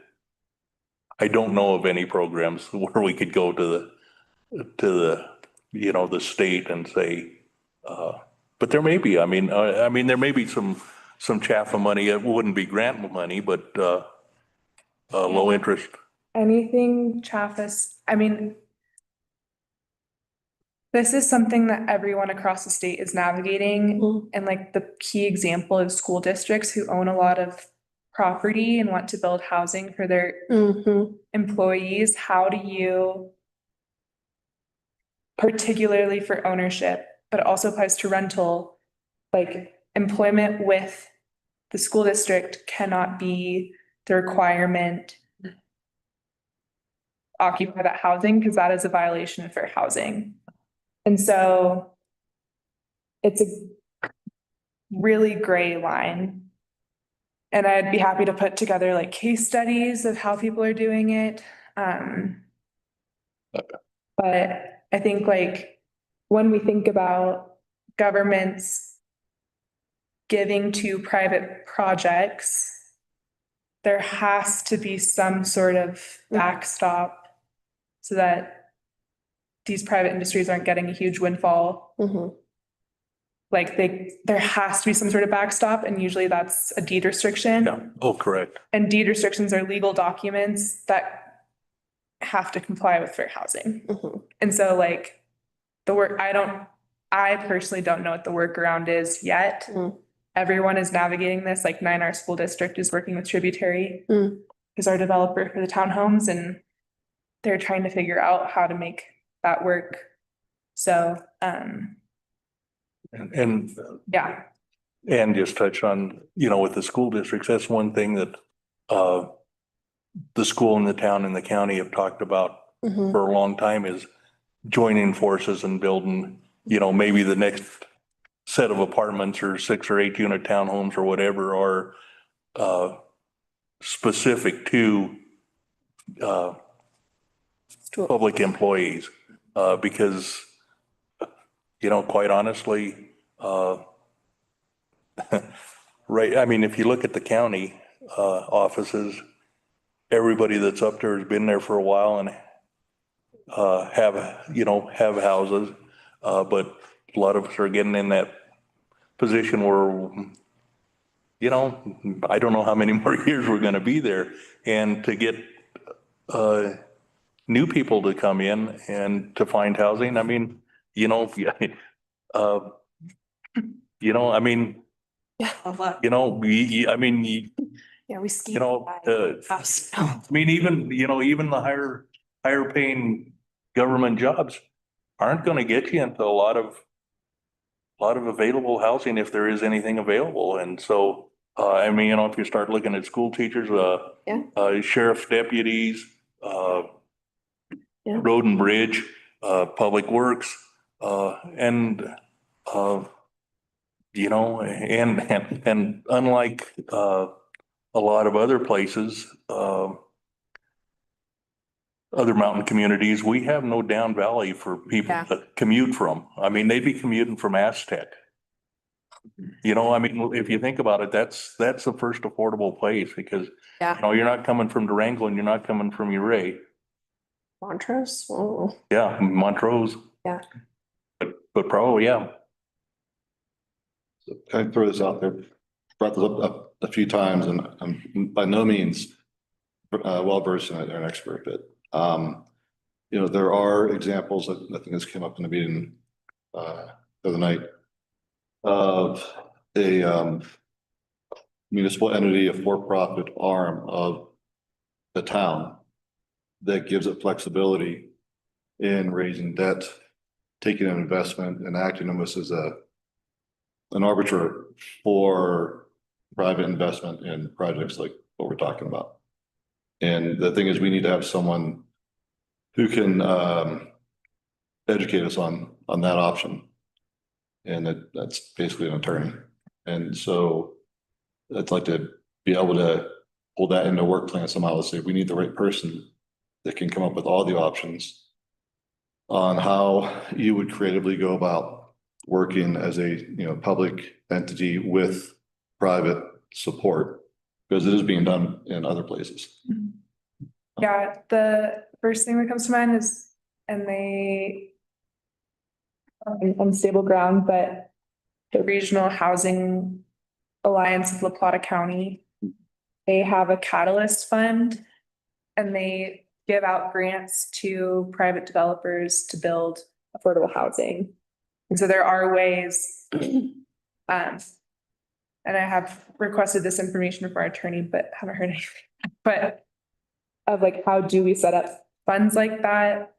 I don't know of any programs where we could go to the, you know, the state and say, but there may be, I mean, there may be some CHAFA money. It wouldn't be grant money, but, low interest. Anything Chaffas, I mean, this is something that everyone across the state is navigating. Mhm. And like the key example is school districts who own a lot of property and want to build housing for their Mhm. employees. How do you, particularly for ownership, but it also applies to rental, like employment with the school district cannot be the requirement occupy that housing, because that is a violation of fair housing. And so it's a really gray line. And I'd be happy to put together like case studies of how people are doing it. But I think like when we think about governments giving to private projects, there has to be some sort of backstop so that these private industries aren't getting a huge windfall. Mhm. Like there has to be some sort of backstop, and usually that's a deed restriction. Yeah. Oh, correct. And deed restrictions are legal documents that have to comply with fair housing. Mhm. And so like I personally don't know what the workaround is yet. Mm. Everyone is navigating this, like 9R School District is working with Tributary, Mm. who's our developer for the townhomes, and they're trying to figure out how to make that work. So, And yeah, And just touch on, with the school districts, that's one thing that the school and the town and the county have talked about Mhm. for a long time is joining forces and building, maybe the next set of apartments or 6 or 8 unit townhomes or whatever are specific to public employees. Because, quite honestly, right, I mean, if you look at the county offices, everybody that's up there has been there for a while and have houses. But a lot of us are getting in that position where, I don't know how many more years we're gonna be there. And to get new people to come in and to find housing, I mean, I mean, Yeah. I mean, Yeah, we ski. house. I mean, even the higher paying government jobs aren't gonna get you into a lot of available housing if there is anything available. And so, I mean, if you start looking at school teachers, sheriff's deputies, Yeah. road and bridge, public works, and, and unlike, a lot of other places, other mountain communities, we have no down valley for people Yeah. to commute from. I mean, they'd be commuting from Aztec. I mean, if you think about it, that's the first affordable place because, Yeah. you're not coming from Durango and you're not coming from Uray. Montrose. Oh, Yeah, Montrose. Yeah. But probably, yeah. Can I throw this out there? Brought this up a few times and I'm by no means well versed in it or an expert, but there are examples that I think this came up in the meeting the other night of a municipal entity, a for-profit arm of the town that gives it flexibility in raising debt, taking an investment and acting almost as an arbiter for private investment in projects like what we're talking about. And the thing is, we need to have someone who can educate us on that option. And that's basically an attorney. And so I'd like to be able to hold that into a work plan somehow to say we need the right person that can come up with all the options on how you would creatively go about working as a public entity with private support, because it is being done in other places. yeah, the first thing that comes to mind is, and they unstable ground, but the Regional Housing Alliance of La Plata County, they have a catalyst fund and they give out grants to private developers to build affordable housing. And so there are ways, and I have requested this information from our attorney, but haven't heard anything, but of like, how do we set up funds like that?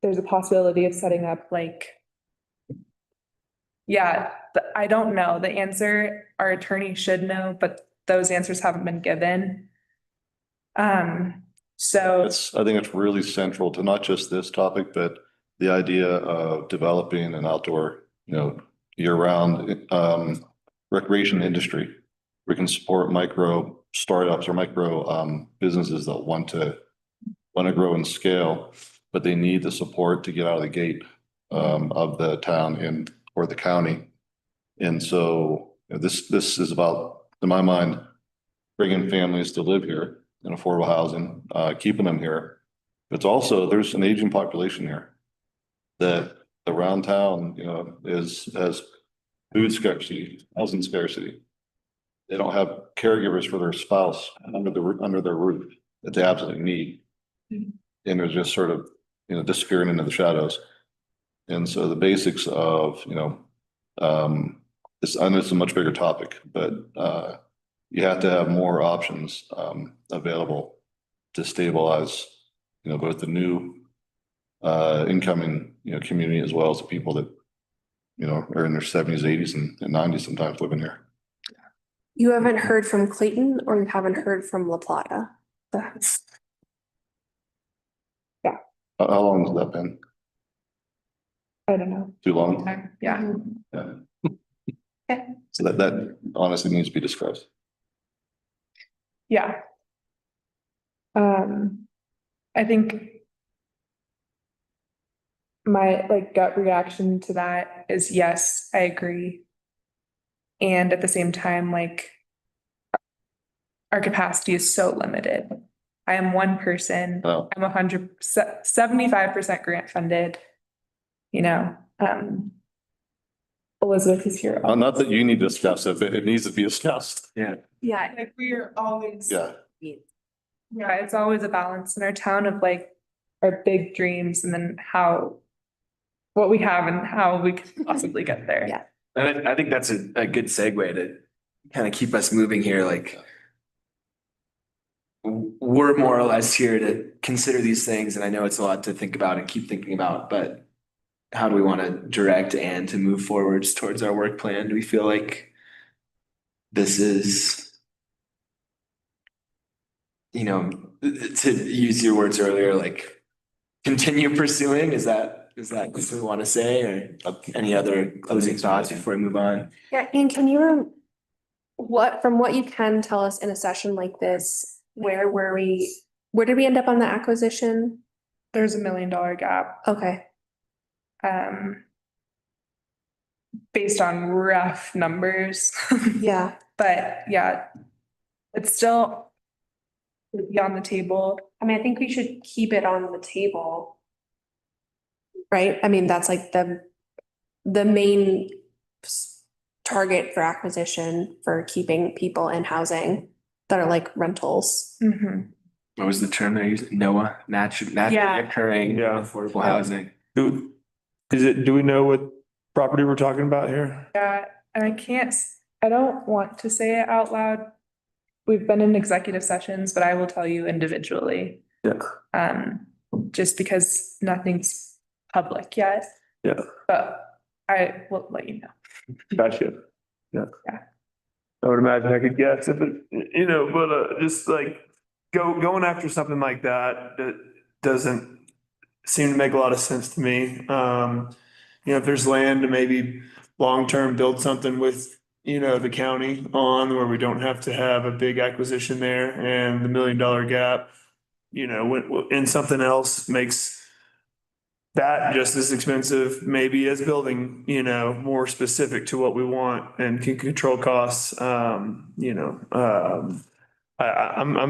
There's a possibility of setting up like, I don't know the answer. Our attorney should know, but those answers haven't been given. So I think it's really central to not just this topic, but the idea of developing an outdoor, year-round recreation industry. We can support micro startups or micro businesses that want to grow and scale, but they need the support to get out of the gate of the town or the county. And so this is about, in my mind, bringing families to live here in affordable housing, keeping them here. It's also, there's an aging population here that around town, has food scarcity, housing scarcity. They don't have caregivers for their spouse under their roof. that they absolutely need. Mhm. And they're just sort of, disappearing into the shadows. And so the basics of, I know it's a much bigger topic, but you have to have more options available to stabilize, both the new incoming, community as well as the people that, are in their 70s, 80s and 90s sometimes living here. You haven't heard from Clayton or you haven't heard from La Plata? That's, How long has that been? I don't know. Too long? Yeah. Yeah. Okay. So that honestly needs to be discussed. Yeah. I think my like gut reaction to that is yes, I agree. And at the same time, like our capacity is so limited. I am one person. Oh. I'm 75% grant funded. Elizabeth is here. Not that you need to discuss it, but it needs to be discussed. Yeah. yeah, Like we are always. Yeah. Yeah, it's always a balance in our town of like our big dreams and then what we have and how we can possibly get there. Yeah. And I think that's a good segue to kind of keep us moving here. Like, we're more or less here to consider these things, and I know it's a lot to think about and keep thinking about, but how do we want to direct and to move forwards towards our work plan? Do we feel like this is, to use your words earlier, like continue pursuing? Is that what we want to say, or any other closing thoughts before we move on? yeah, and from what you can tell us in a session like this, where did we end up on the acquisition? There's $1 million gap. Okay, Based on rough numbers. yeah, But yeah, it's still would be on the table. I mean, I think we should keep it on the table. Right? I mean, that's like the main target for acquisition for keeping people in housing that are like rentals. Mhm. What was the term they used? NOAA, naturally Yeah. occurring Yeah. affordable housing. Do we know what property we're talking about here? Yeah, and I don't want to say it out loud. We've been in executive sessions, but I will tell you individually. Yeah. Just because nothing's public yet. Yeah. But I will let you know. Gotcha. Yeah. Yeah. I would imagine I could guess if it, but just like going after something like that doesn't seem to make a lot of sense to me. If there's land to maybe long-term build something with, the county on where we don't have to have a big acquisition there and the $1 million gap, and something else makes that just as expensive, maybe as building, more specific to what we want and can control costs. I'm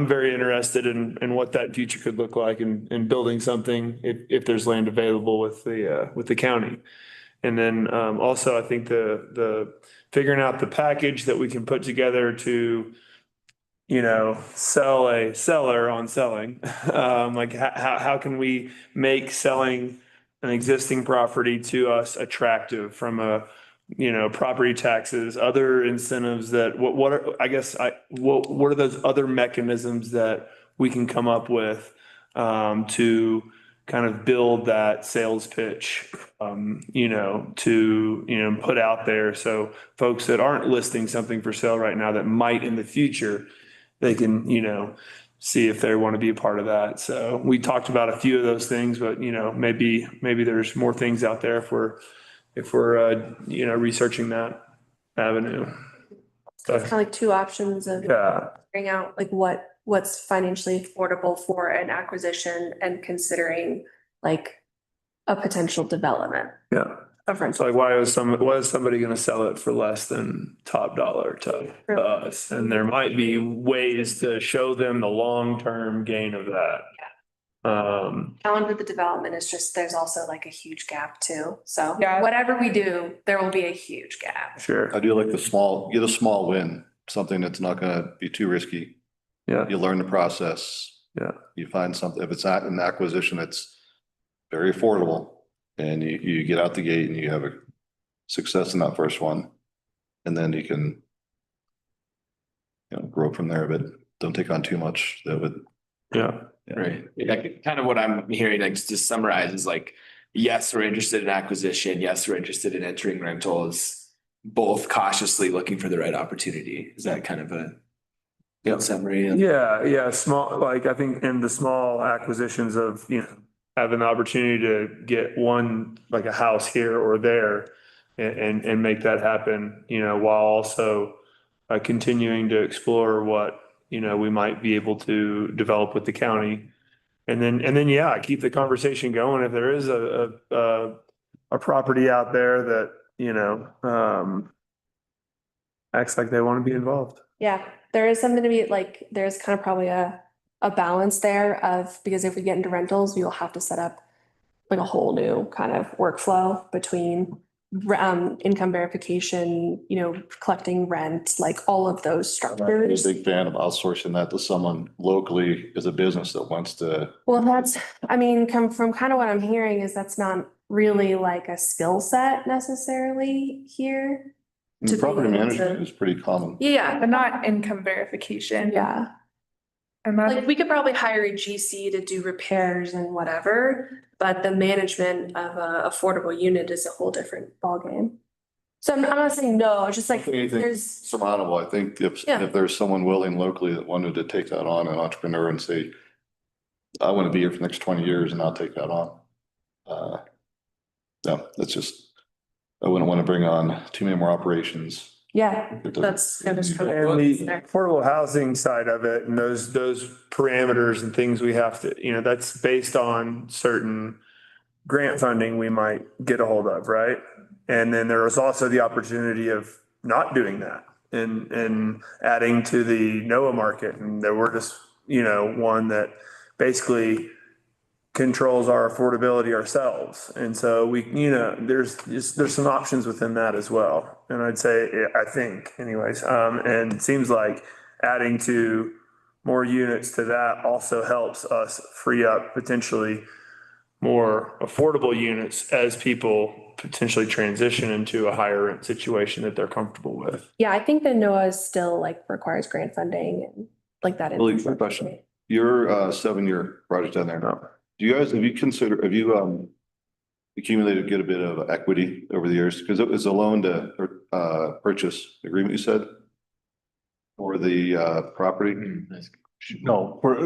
very interested in what that future could look like in building something if there's land available with the county. And then also I think the figuring out the package that we can put together to sell a seller on selling. Like how can we make selling an existing property to us attractive from property taxes, other incentives what are those other mechanisms that we can come up with to kind of build that sales pitch, to put out there. So folks that aren't listing something for sale right now that might in the future, they can, see if they want to be a part of that. So we talked about a few of those things, but maybe there's more things out there if we're researching that avenue. So it's kind of like two options of Yeah. figuring out like what's financially affordable for an acquisition and considering like a potential development Yeah. of It's rental. like, why is somebody gonna sell it for less than top dollar to us? And there might be ways to show them the long-term gain of that. Challenge with the development is just, there's also like a huge gap too. So Yeah. whatever we do, there will be a huge gap. Sure. I do like get a small win, something that's not gonna be too risky. Yeah. You learn the process, Yeah. You find something, if it's not an acquisition, it's very affordable and you get out the gate and you have a success in that first one. And then you can, grow from there, but don't take on too much that would. Yeah. Right. Yeah, kind of what I'm hearing, like, just to summarize is like, yes, we're interested in acquisition. Yes, we're interested in entering rentals, both cautiously looking for the right opportunity. Is that kind of a summary? Yeah. Small, like, I think in the small acquisitions of, have an opportunity to get one, like a house here or there and make that happen, while also continuing to explore what, we might be able to develop with the county. And then, yeah, keep the conversation going. If there is a property out there that, acts like they want to be involved. Yeah, there is something to be like, there's kind of probably a balance there of, because if we get into rentals, we will have to set up like a whole new kind of workflow between income verification, collecting rent, like all of those I'm a structures. big fan of outsourcing that to someone locally as a business that wants to. Well, come from kind of what I'm hearing is that's not really like a skill set necessarily here. To be Property able to- management is pretty common. Yeah, But not income verification. yeah. And that, Like we could probably hire a GC to do repairs and whatever, but the management of a affordable unit is a whole different ballgame. So I'm not saying no, it's just like Anything there's, surmountable. I think if Yeah. there's someone willing locally that wanted to take that on, an entrepreneur, and say, I want to be here for the next 20 years and I'll take that on. No, that's just, I wouldn't want to bring on too many more operations. yeah, that's. And the affordable housing side of it and those parameters and things we have to, that's based on certain grant funding we might get a hold of, right? And then there is also the opportunity of not doing that and adding to the NOAA market. And there were just, one that basically controls our affordability ourselves. And so we, there's some options within that as well. And I'd say, I think anyways, and it seems like adding to more units to that also helps us free up potentially more affordable units as people potentially transition into a higher rent situation that they're comfortable with. Yeah, I think that NOAA still like requires grant funding and like that. Really quick question. Your 7-year project down there. Do you guys, have you accumulated a good bit of equity over the years? Because it was a loan to purchase agreement, you said? For the property? No, for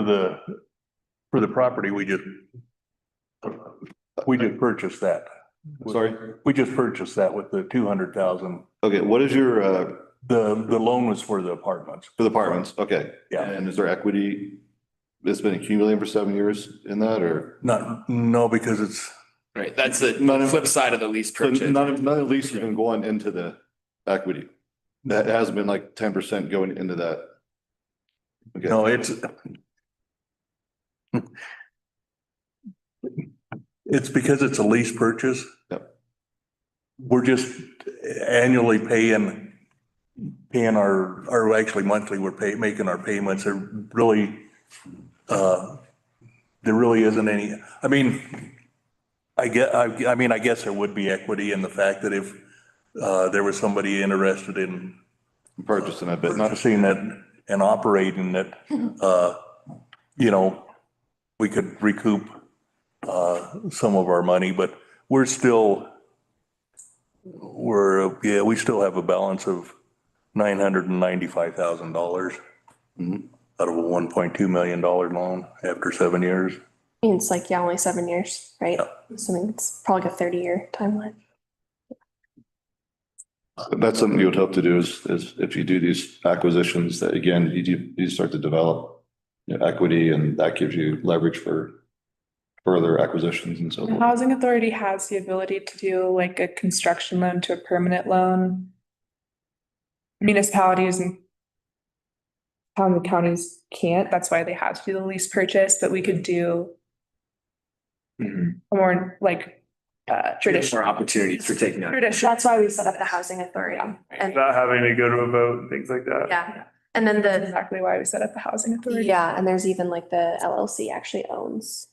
the property, we just purchased that. Sorry? We just purchased that with the 200,000. Okay, what is your The loan was for the apartments. for the apartments? Okay. Yeah. And is there equity that's been accumulating for 7 years in that, or? No, because it's, Right, that's the flip side of the lease So purchase. none of the lease has been going into the equity. That hasn't been like 10% going into that. Okay. no, it's because it's a lease purchase. Yep. We're just annually paying or actually monthly, making our payments. There really isn't any, I guess there would be equity in the fact that if there was somebody interested in Purchasing a bit, not purchasing it and operating it, we could recoup some of our money, but we still have a balance of $995,000 out of a $1.2 million loan after 7 years. It's like, yeah, only 7 years, right? Assuming it's probably like a 30-year timeline. That's something you would hope to do is if you do these acquisitions, that again, you start to develop equity, and that gives you leverage for further acquisitions and so the forth. housing authority has the ability to do like a construction loan to a permanent loan. Municipalities and counties can't, that's why they have to do the lease purchase, but we could do a more like traditional. More opportunities for taking out. That's why we set up the housing authority. And Not having to go to a vote, things like that. yeah, And then That's the, exactly why we set up the housing authority. yeah, and there's even like the LLC actually owns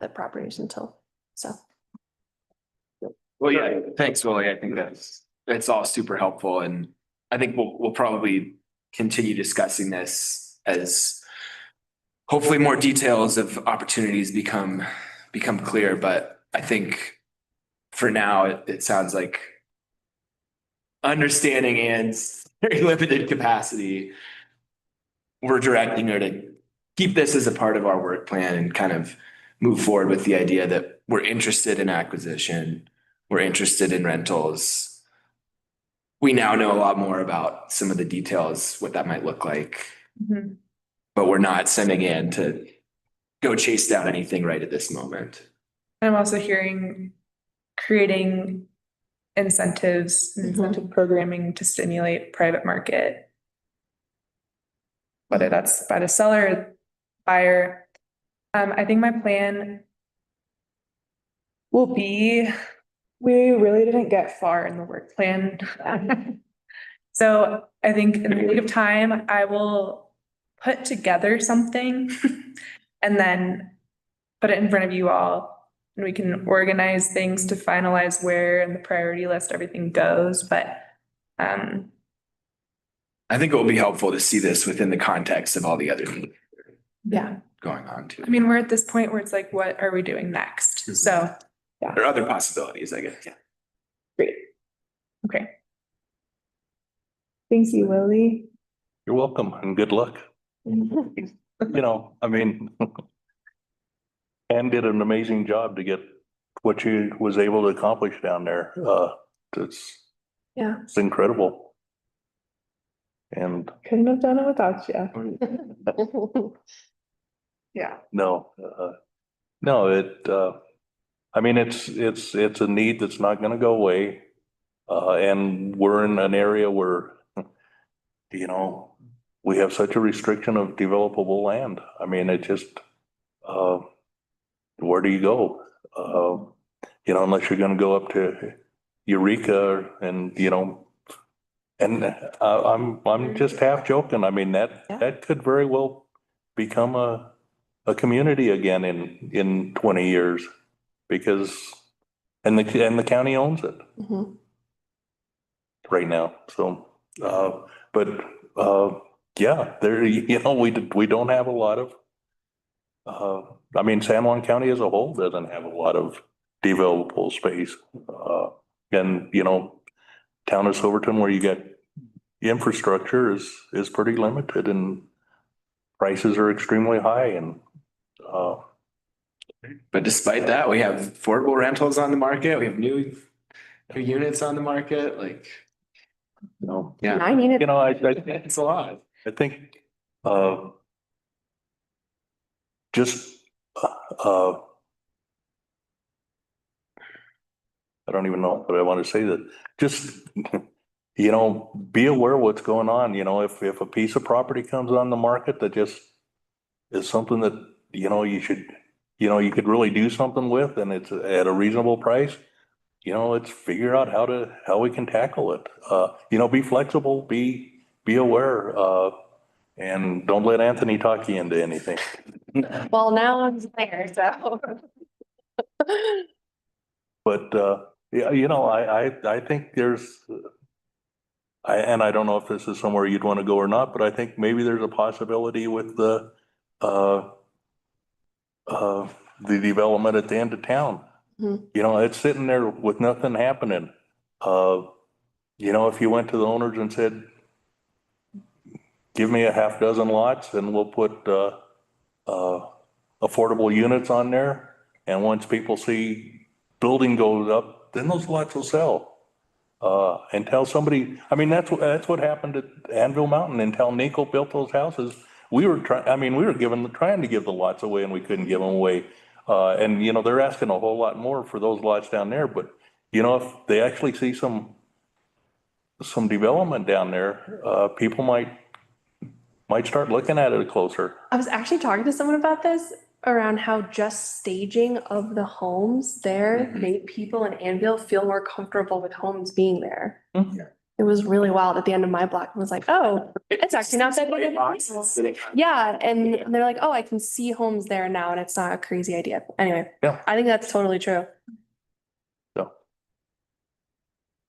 the properties until, so. Well, yeah, thanks, Willie. I think that's all super helpful, and I think we'll probably continue discussing this as hopefully more details of opportunities become clear, but I think for now, it sounds like understanding Anne's very limited capacity, we're directing her to keep this as a part of our work plan and kind of move forward with the idea that we're interested in acquisition, we're interested in rentals. We now know a lot more about some of the details, what that might look like, Mhm. but we're not sending in to go chase down anything right at this moment. I'm also hearing creating incentives, and incentive programming to stimulate private market. Whether that's by the seller, or buyer. I think my plan will be, we really didn't get far in the work plan. So I think in the sake of time, I will put together something and then put it in front of you all. And we can organize things to finalize where in the priority list everything goes, but I think it will be helpful to see this within the context of all the other things yeah, going on too. I mean, we're at this point where it's like, what are we doing next? So, There are other possibilities, I guess. Yeah. great. Okay. Thank you, Willie. You're welcome and good luck. You know, I mean, Ann did an amazing job to get what she was able to accomplish down there. It's incredible. And Couldn't have done it without you. Yeah. no, I mean, it's a need that's not gonna go away. And we're in an area where, you know, we have such a restriction of developable land. I mean, it just, where do you go? You know, unless you're gonna go up to Eureka and, you know, and I'm just half joking. I mean, that could very well become a community again in 20 years because, and the county owns it right now. So, yeah, there, you know, we don't have a lot of, I mean, San Juan County as a whole doesn't have a lot of developable space. And, you know, town of Silverton where you get infrastructure is pretty limited and prices are extremely high and, But despite that, we have affordable rentals on the market. We have new units on the market, like, you know, yeah, 9 units. you know, it's a lot. I think, just, I don't even know, but I want to say that just, you know, be aware of what's going on. You know, if a piece of property comes on the market that just is something that, you know, you should, you know, you could really do something with and it's at a reasonable price, you know, let's figure out how we can tackle it. You know, be flexible, be aware, and don't let Anthony talk you into anything. Well, now I'm there, so. But, yeah, you know, I think there's, and I don't know if this is somewhere you'd want to go or not, but I think maybe there's a possibility with the development at the end of town. Mhm. You know, it's sitting there with nothing happening. You know, if you went to the owners and said, give me a half dozen lots and we'll put, affordable units on there. And once people see building goes up, then those lots will sell. Until somebody, I mean, that's what happened at Anvil Mountain until Nico built those houses. We were trying to give the lots away and we couldn't give them away. And you know, they're asking a whole lot more for those lots down there, but you know, if they actually see some development down there, people might start looking at it closer. I was actually talking to someone about this around how just staging of the homes there made people in Anvil feel more comfortable with homes being there. It was really wild at the end of my block. I was like, oh, it's actually not that big of a deal. Yeah, and they're like, oh, I can see homes there now and it's not a crazy idea. Anyway, Yeah. I think that's totally true. So.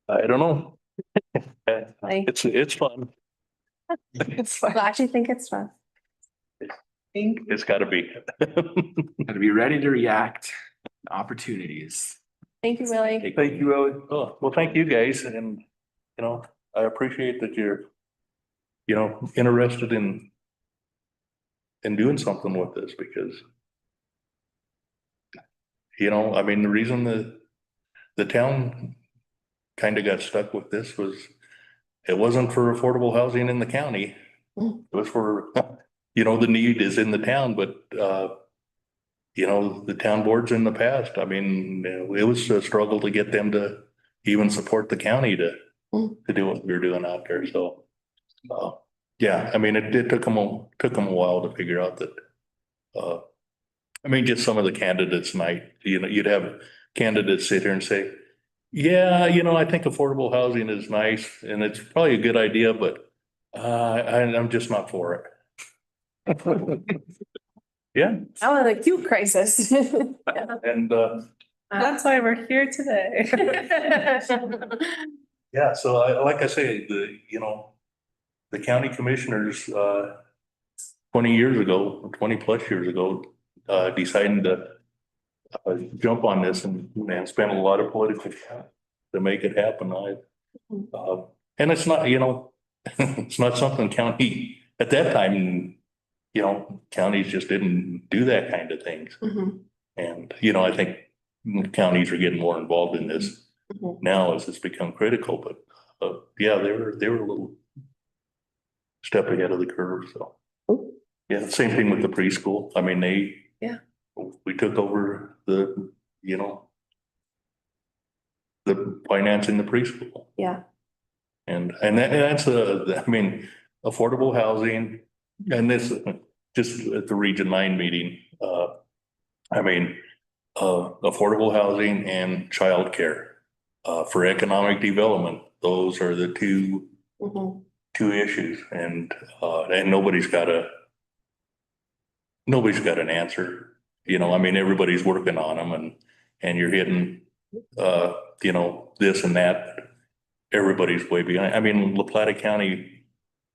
I don't know. Like- It's fun. I actually think it's fun. It's gotta be. Gotta be ready to react to opportunities. Thank you, Willie. Thank you, Ellie. Oh, well, thank you guys, and, you know, I appreciate that you're, you know, interested in doing something with this, because, you know, I mean, the reason the town kind of got stuck with this was it wasn't for affordable housing in the county. It was for, you know, the need is in the town, but, you know, the town boards in the past, I mean, it was a struggle to get them to even support the county to do what we were doing out there. So, yeah, I mean, it took them a while to figure out that, I mean, just some of the candidates might, you know, you'd have candidates sit here and say, yeah, you know, I think affordable housing is nice and it's probably a good idea, but, I'm just not for it. Yeah. That was an acute crisis. And, That's why we're here today. yeah, so like I say, you know, the county commissioners, 20 years ago, 20 plus years ago, decided to jump on this and spend a lot of political time to make it happen. And it's not, you know, it's not something county at that time, you know, counties just didn't do that kind of things. And, you know, I think counties are getting more involved in this now as it's become critical, but, yeah, they were a little step ahead of the curve. So, yeah, same thing with the preschool. I mean, we took over the, you know, the financing the preschool. Yeah. And that's I mean, affordable housing, and this, just at the Region 9 meeting, I mean, affordable housing and childcare, for economic development, those are the two issues, and nobody's got an answer. You know, I mean, everybody's working on them, and you're hitting, you know, this and that. Everybody's way behind. I mean, La Plata County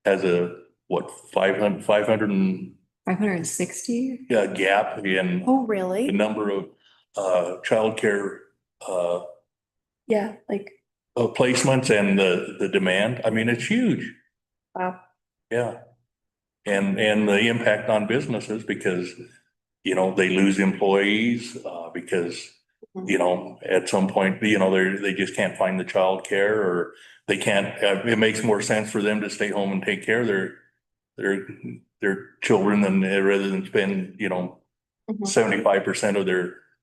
has a, what, 560? gap in Oh, the really? number of, childcare, Yeah, like, placements and the demand. I mean, it's huge. wow. Yeah. And the impact on businesses, because, you know, they lose employees, because, you know, at some point, you know, they just can't find the childcare, or they can't, it makes more sense for them to stay home and take care of their children rather than spend, you know, 75% of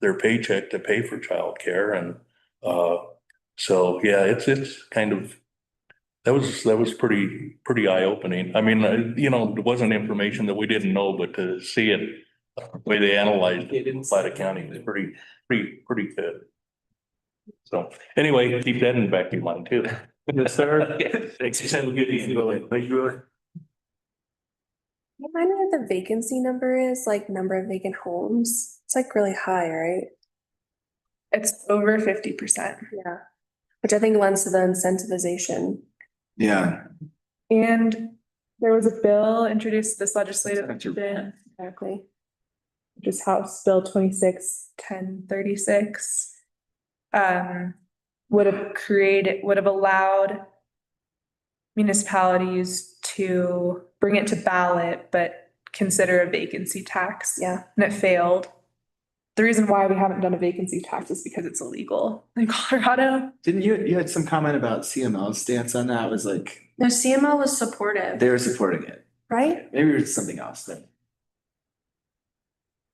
their paycheck to pay for childcare. And, so, yeah, it's kind of, that was pretty eye-opening. I mean, you know, it wasn't information that we didn't know, but to see it, the way they analyzed it in Plata County is pretty good. So anyway, keep that in the back of your mind too. Yes, sir. Thanks. Have a good evening. Thank you. Remind me what the vacancy number is, like number of vacant homes. It's like really high, right? It's over 50%. Yeah. Which I think lends to the incentivization. Yeah. And there was a bill introduced this legislative session, Exactly. which is House Bill 26-1036. Would have allowed municipalities to bring it to ballot, but consider a vacancy tax. Yeah. And it failed. The reason why we haven't done a vacancy tax is because it's illegal in Colorado. Didn't you had some comment about CML's stance on that? Was like, No, CML was supportive, they were supporting it. right? Maybe it was something else then.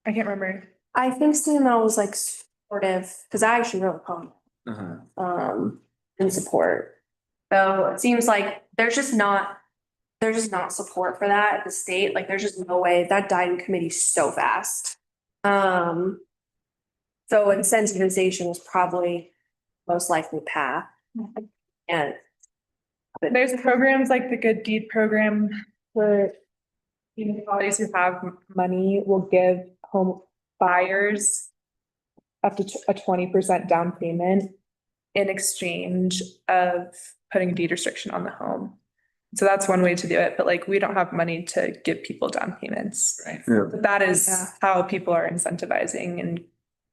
I can't remember. I think CML was like supportive, because I actually wrote a comment, in support. So it seems like there's just not support for that at the state. Like, there's just no way. That died in committee so fast. So incentivization is probably most likely path. And There's programs like the Good Deed program where municipalities who have money will give home buyers up to a 20% down payment in exchange of putting a deed restriction on the home. So that's one way to do it, but like we don't have money to give people down payments. Right. But that is how people are incentivizing and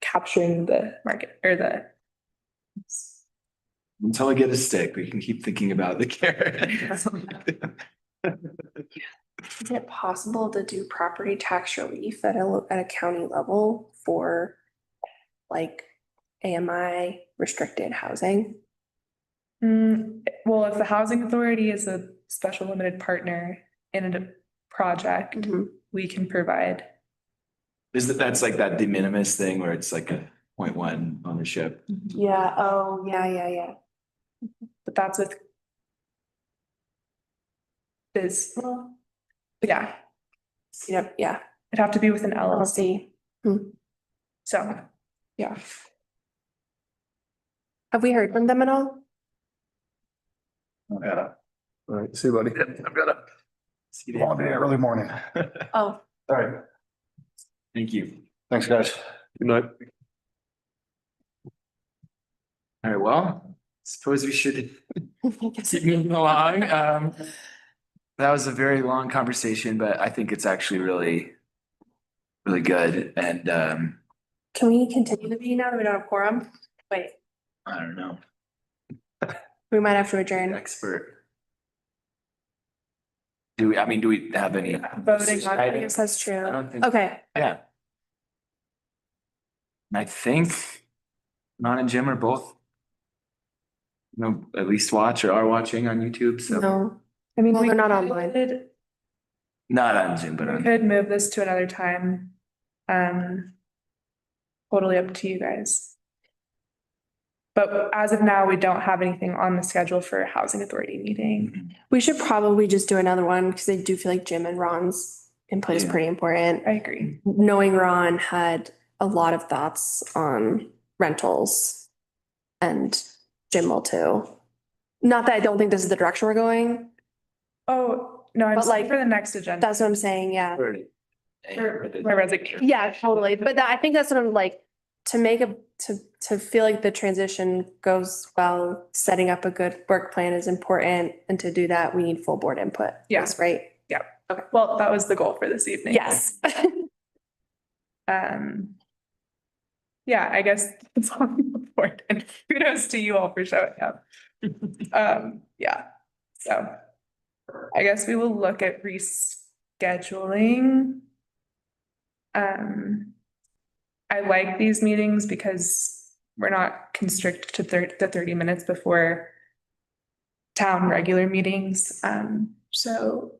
capturing the market or the. Until I get a stick, we can keep thinking about the carrot. Is it possible to do property tax relief at a county level for like AMI restricted housing? Well, if the housing authority is a special limited partner in a project, we can provide. That's like that de minimis thing where it's like a 0.1 ownership. Yeah, oh, yeah. But that's with well, yeah, Yep, yeah. it'd have to be with an LLC. So, yeah. Have we heard from them at all? Yeah. All right, see you, buddy. I've got a Long day, early morning. Oh, All right. Thank you. Thanks, guys. Good night. All right, well, suppose we should keep moving along. That was a very long conversation, but I think it's actually really, really good. And can we continue the meeting now that we don't have quorum? Wait, I don't know, we might have to adjourn. expert. Do we have any? Voting on, I guess that's true. I don't think. Okay, Yeah. I think Ron and Jim are both, at least watch or are watching on YouTube, so. no, I mean, well, we they're not online. Not on Zoom, but We on. could move this to another time. Totally up to you guys. But as of now, we don't have anything on the schedule for a housing authority meeting. We should probably just do another one because I do feel like Jim and Ron's input is Yeah. pretty important. I agree. Knowing Ron had a lot of thoughts on rentals and Jim will too. Not that I don't think this is the direction we're going. Oh, no, I'm But, saying like, for the next agenda. That's what I'm saying, yeah. My resignation. Yeah, totally. But I think that's what I'm like, to make to feel like the transition goes well, setting up a good work plan is important. And to do that, we need full board input. Yes. Right? Okay, well, that was the goal for this evening. Yes. Yeah, I guess it's on the board and kudos to you all for showing up. Yeah, so I guess we will look at rescheduling. I like these meetings because we're not constricted to the 30 minutes before town regular meetings. So.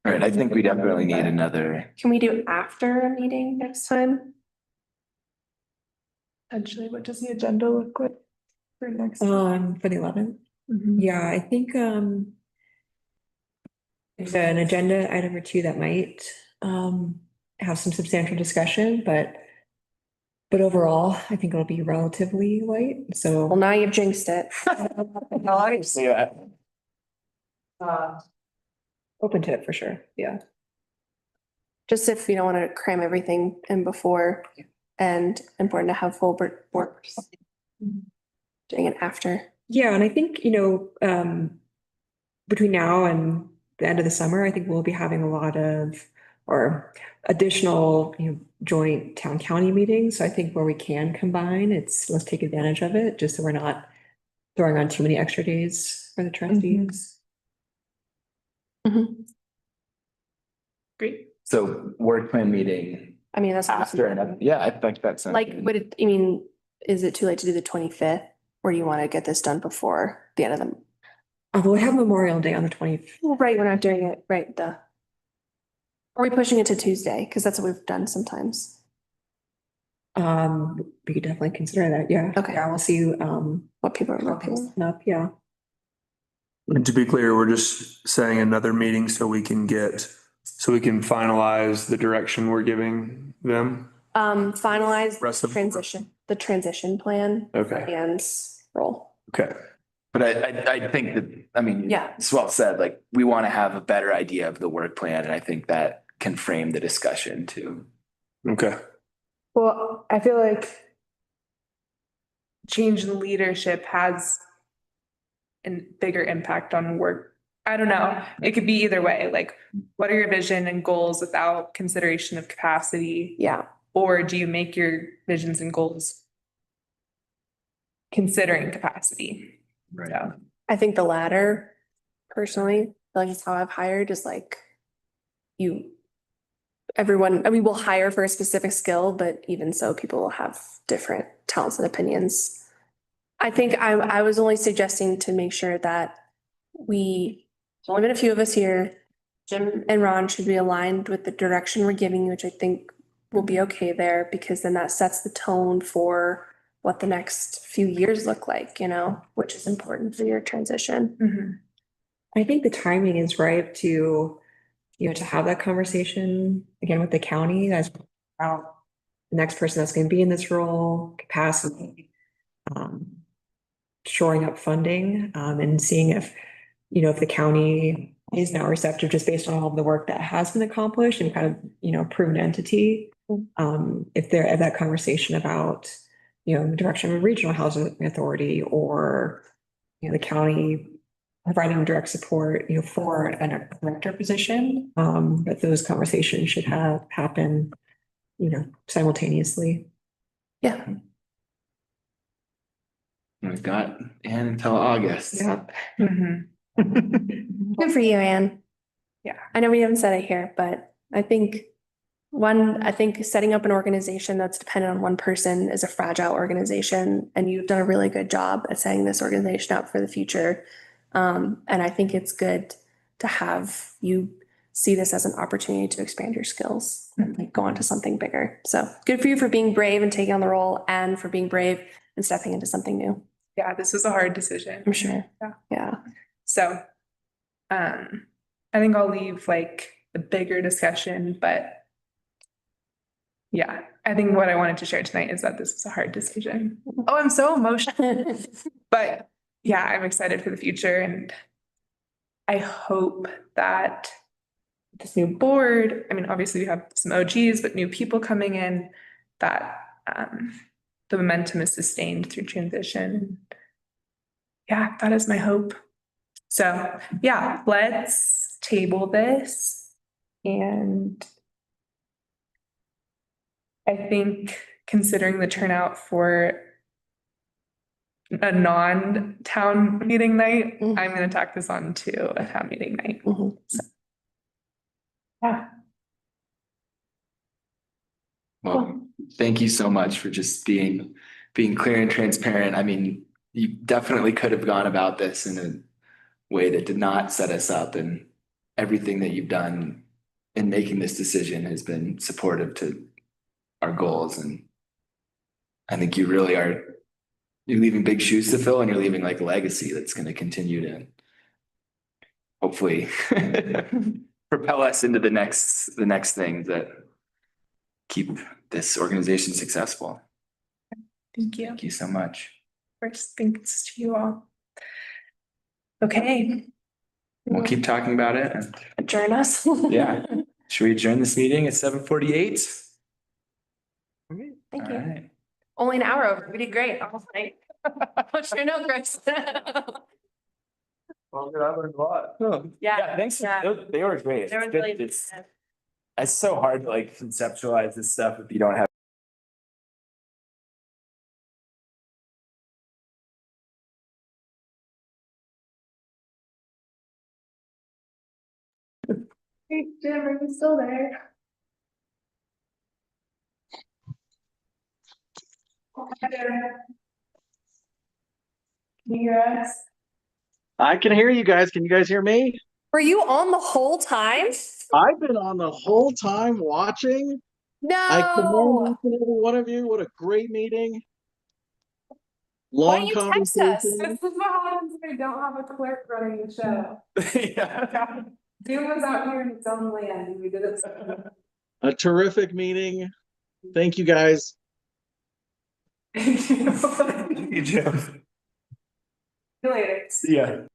All right, I think we definitely need another. Can we do after a meeting next time? Potentially, what does the agenda look like for next? For the 11th? Yeah, I think, there's an agenda item or two that might, have some substantial discussion, but overall, I think it'll be relatively light, Well, so. now you've jinxed it. No, I see that. Open to it for sure, yeah. Just if you don't want to cram everything in before and important to have full board doing it after. Yeah, and I think, between now and the end of the summer, I think we'll be having a lot of, or additional, joint town county meetings. So I think where we can combine, let's take advantage of it, just so we're not throwing on too many extra days for the trustees. Great. So word plan meeting I mean, that's. after another, yeah, I think that's. Like, is it too late to do the 25th? Or do you want to get this done before the end of the? We'll have Memorial Day on the 20th. Right, we're not doing it, right, Are we pushing it to Tuesday? Because that's what we've done sometimes. We could definitely consider that, yeah. Okay. Yeah, we'll see, What people are looking. up, yeah. And to be clear, we're just setting another meeting so we can finalize the direction we're giving them. Finalize Rest of- the transition plan Okay, and roll. okay. But I think that, I mean. Yeah. It's well said, like, we want to have a better idea of the work plan, and I think that can frame the discussion too. Okay. Well, I feel like change in leadership has a bigger impact on work. I don't know. It could be either way. Like, what are your vision and goals without consideration of capacity? Yeah. Or do you make your visions and goals considering capacity? Right. So, I think the latter, personally, like it's how I've hired is like everyone, I mean, we'll hire for a specific skill, but even so, people will have different talents and opinions. I think I was only suggesting to make sure that there's only been a few of us here. Jim and Ron should be aligned with the direction we're giving, which I think will be okay there, because then that sets the tone for what the next few years look like, which is important for your transition. I think the timing is right to, to have that conversation again with the county as about the next person that's going to be in this role, capacity, shoring up funding, and seeing if, if the county is now receptive just based on all of the work that has been accomplished and kind of, proven entity. If they're at that conversation about, the direction of a regional housing authority or, the county providing direct support, for a director position, but those conversations should happen, simultaneously. Yeah. We've got Anne until August. Yeah. Good for you, Anne. Yeah. I know we haven't said it here, but I think setting up an organization that's dependent on one person is a fragile organization, and you've done a really good job at setting this organization up for the future. And I think it's good to have you see this as an opportunity to expand your skills and like go on to something bigger. So good for you for being brave and taking on the role, and for being brave and stepping into something new. Yeah, this was a hard decision. I'm sure. Yeah. So, I think I'll leave like the bigger discussion, but yeah, I think what I wanted to share tonight is that this was a hard decision. Oh, I'm so emotional. But yeah, I'm excited for the future, and I hope that this new board, I mean, obviously we have some OGs, but new people coming in, that the momentum is sustained through transition. Yeah, that is my hope. So yeah, let's table this. And I think considering the turnout for a non-town meeting night, I'm going to tack this on to a town meeting night. So, yeah. Well, thank you so much for just being clear and transparent. I mean, you definitely could have gone about this in a way that did not set us up, and everything that you've done in making this decision has been supportive to our goals. And I think you're leaving big shoes to fill, and you're leaving like a legacy that's going to continue to hopefully propel us into the next things that keep this organization successful. Thank you. Thank you so much. First, thanks to you all. Okay. We'll keep talking about it. Adjourn us. Yeah. Should we adjourn this meeting at 7:48? Thank you. All right. Only an hour over. We did great. Almost like, what's your note, Chris? Well, I learned a lot. Yeah. Thanks. Yeah. They were great. There was It's good. really. It's so hard to like conceptualize this stuff if you don't have Hey, Jim, are you still there? Hi there. Can you hear us? I can hear you guys. Can you guys hear me? Were you on the whole time? I've been on the whole time watching. I commend each and every one of you. What a great meeting. Why Long don't you text us? This is what happens when I don't have a clerk running the show. Yeah. Zoom was out here in its own land, and we did it. A terrific meeting. Thank you guys. Thank you. You, Jim. you later. See ya.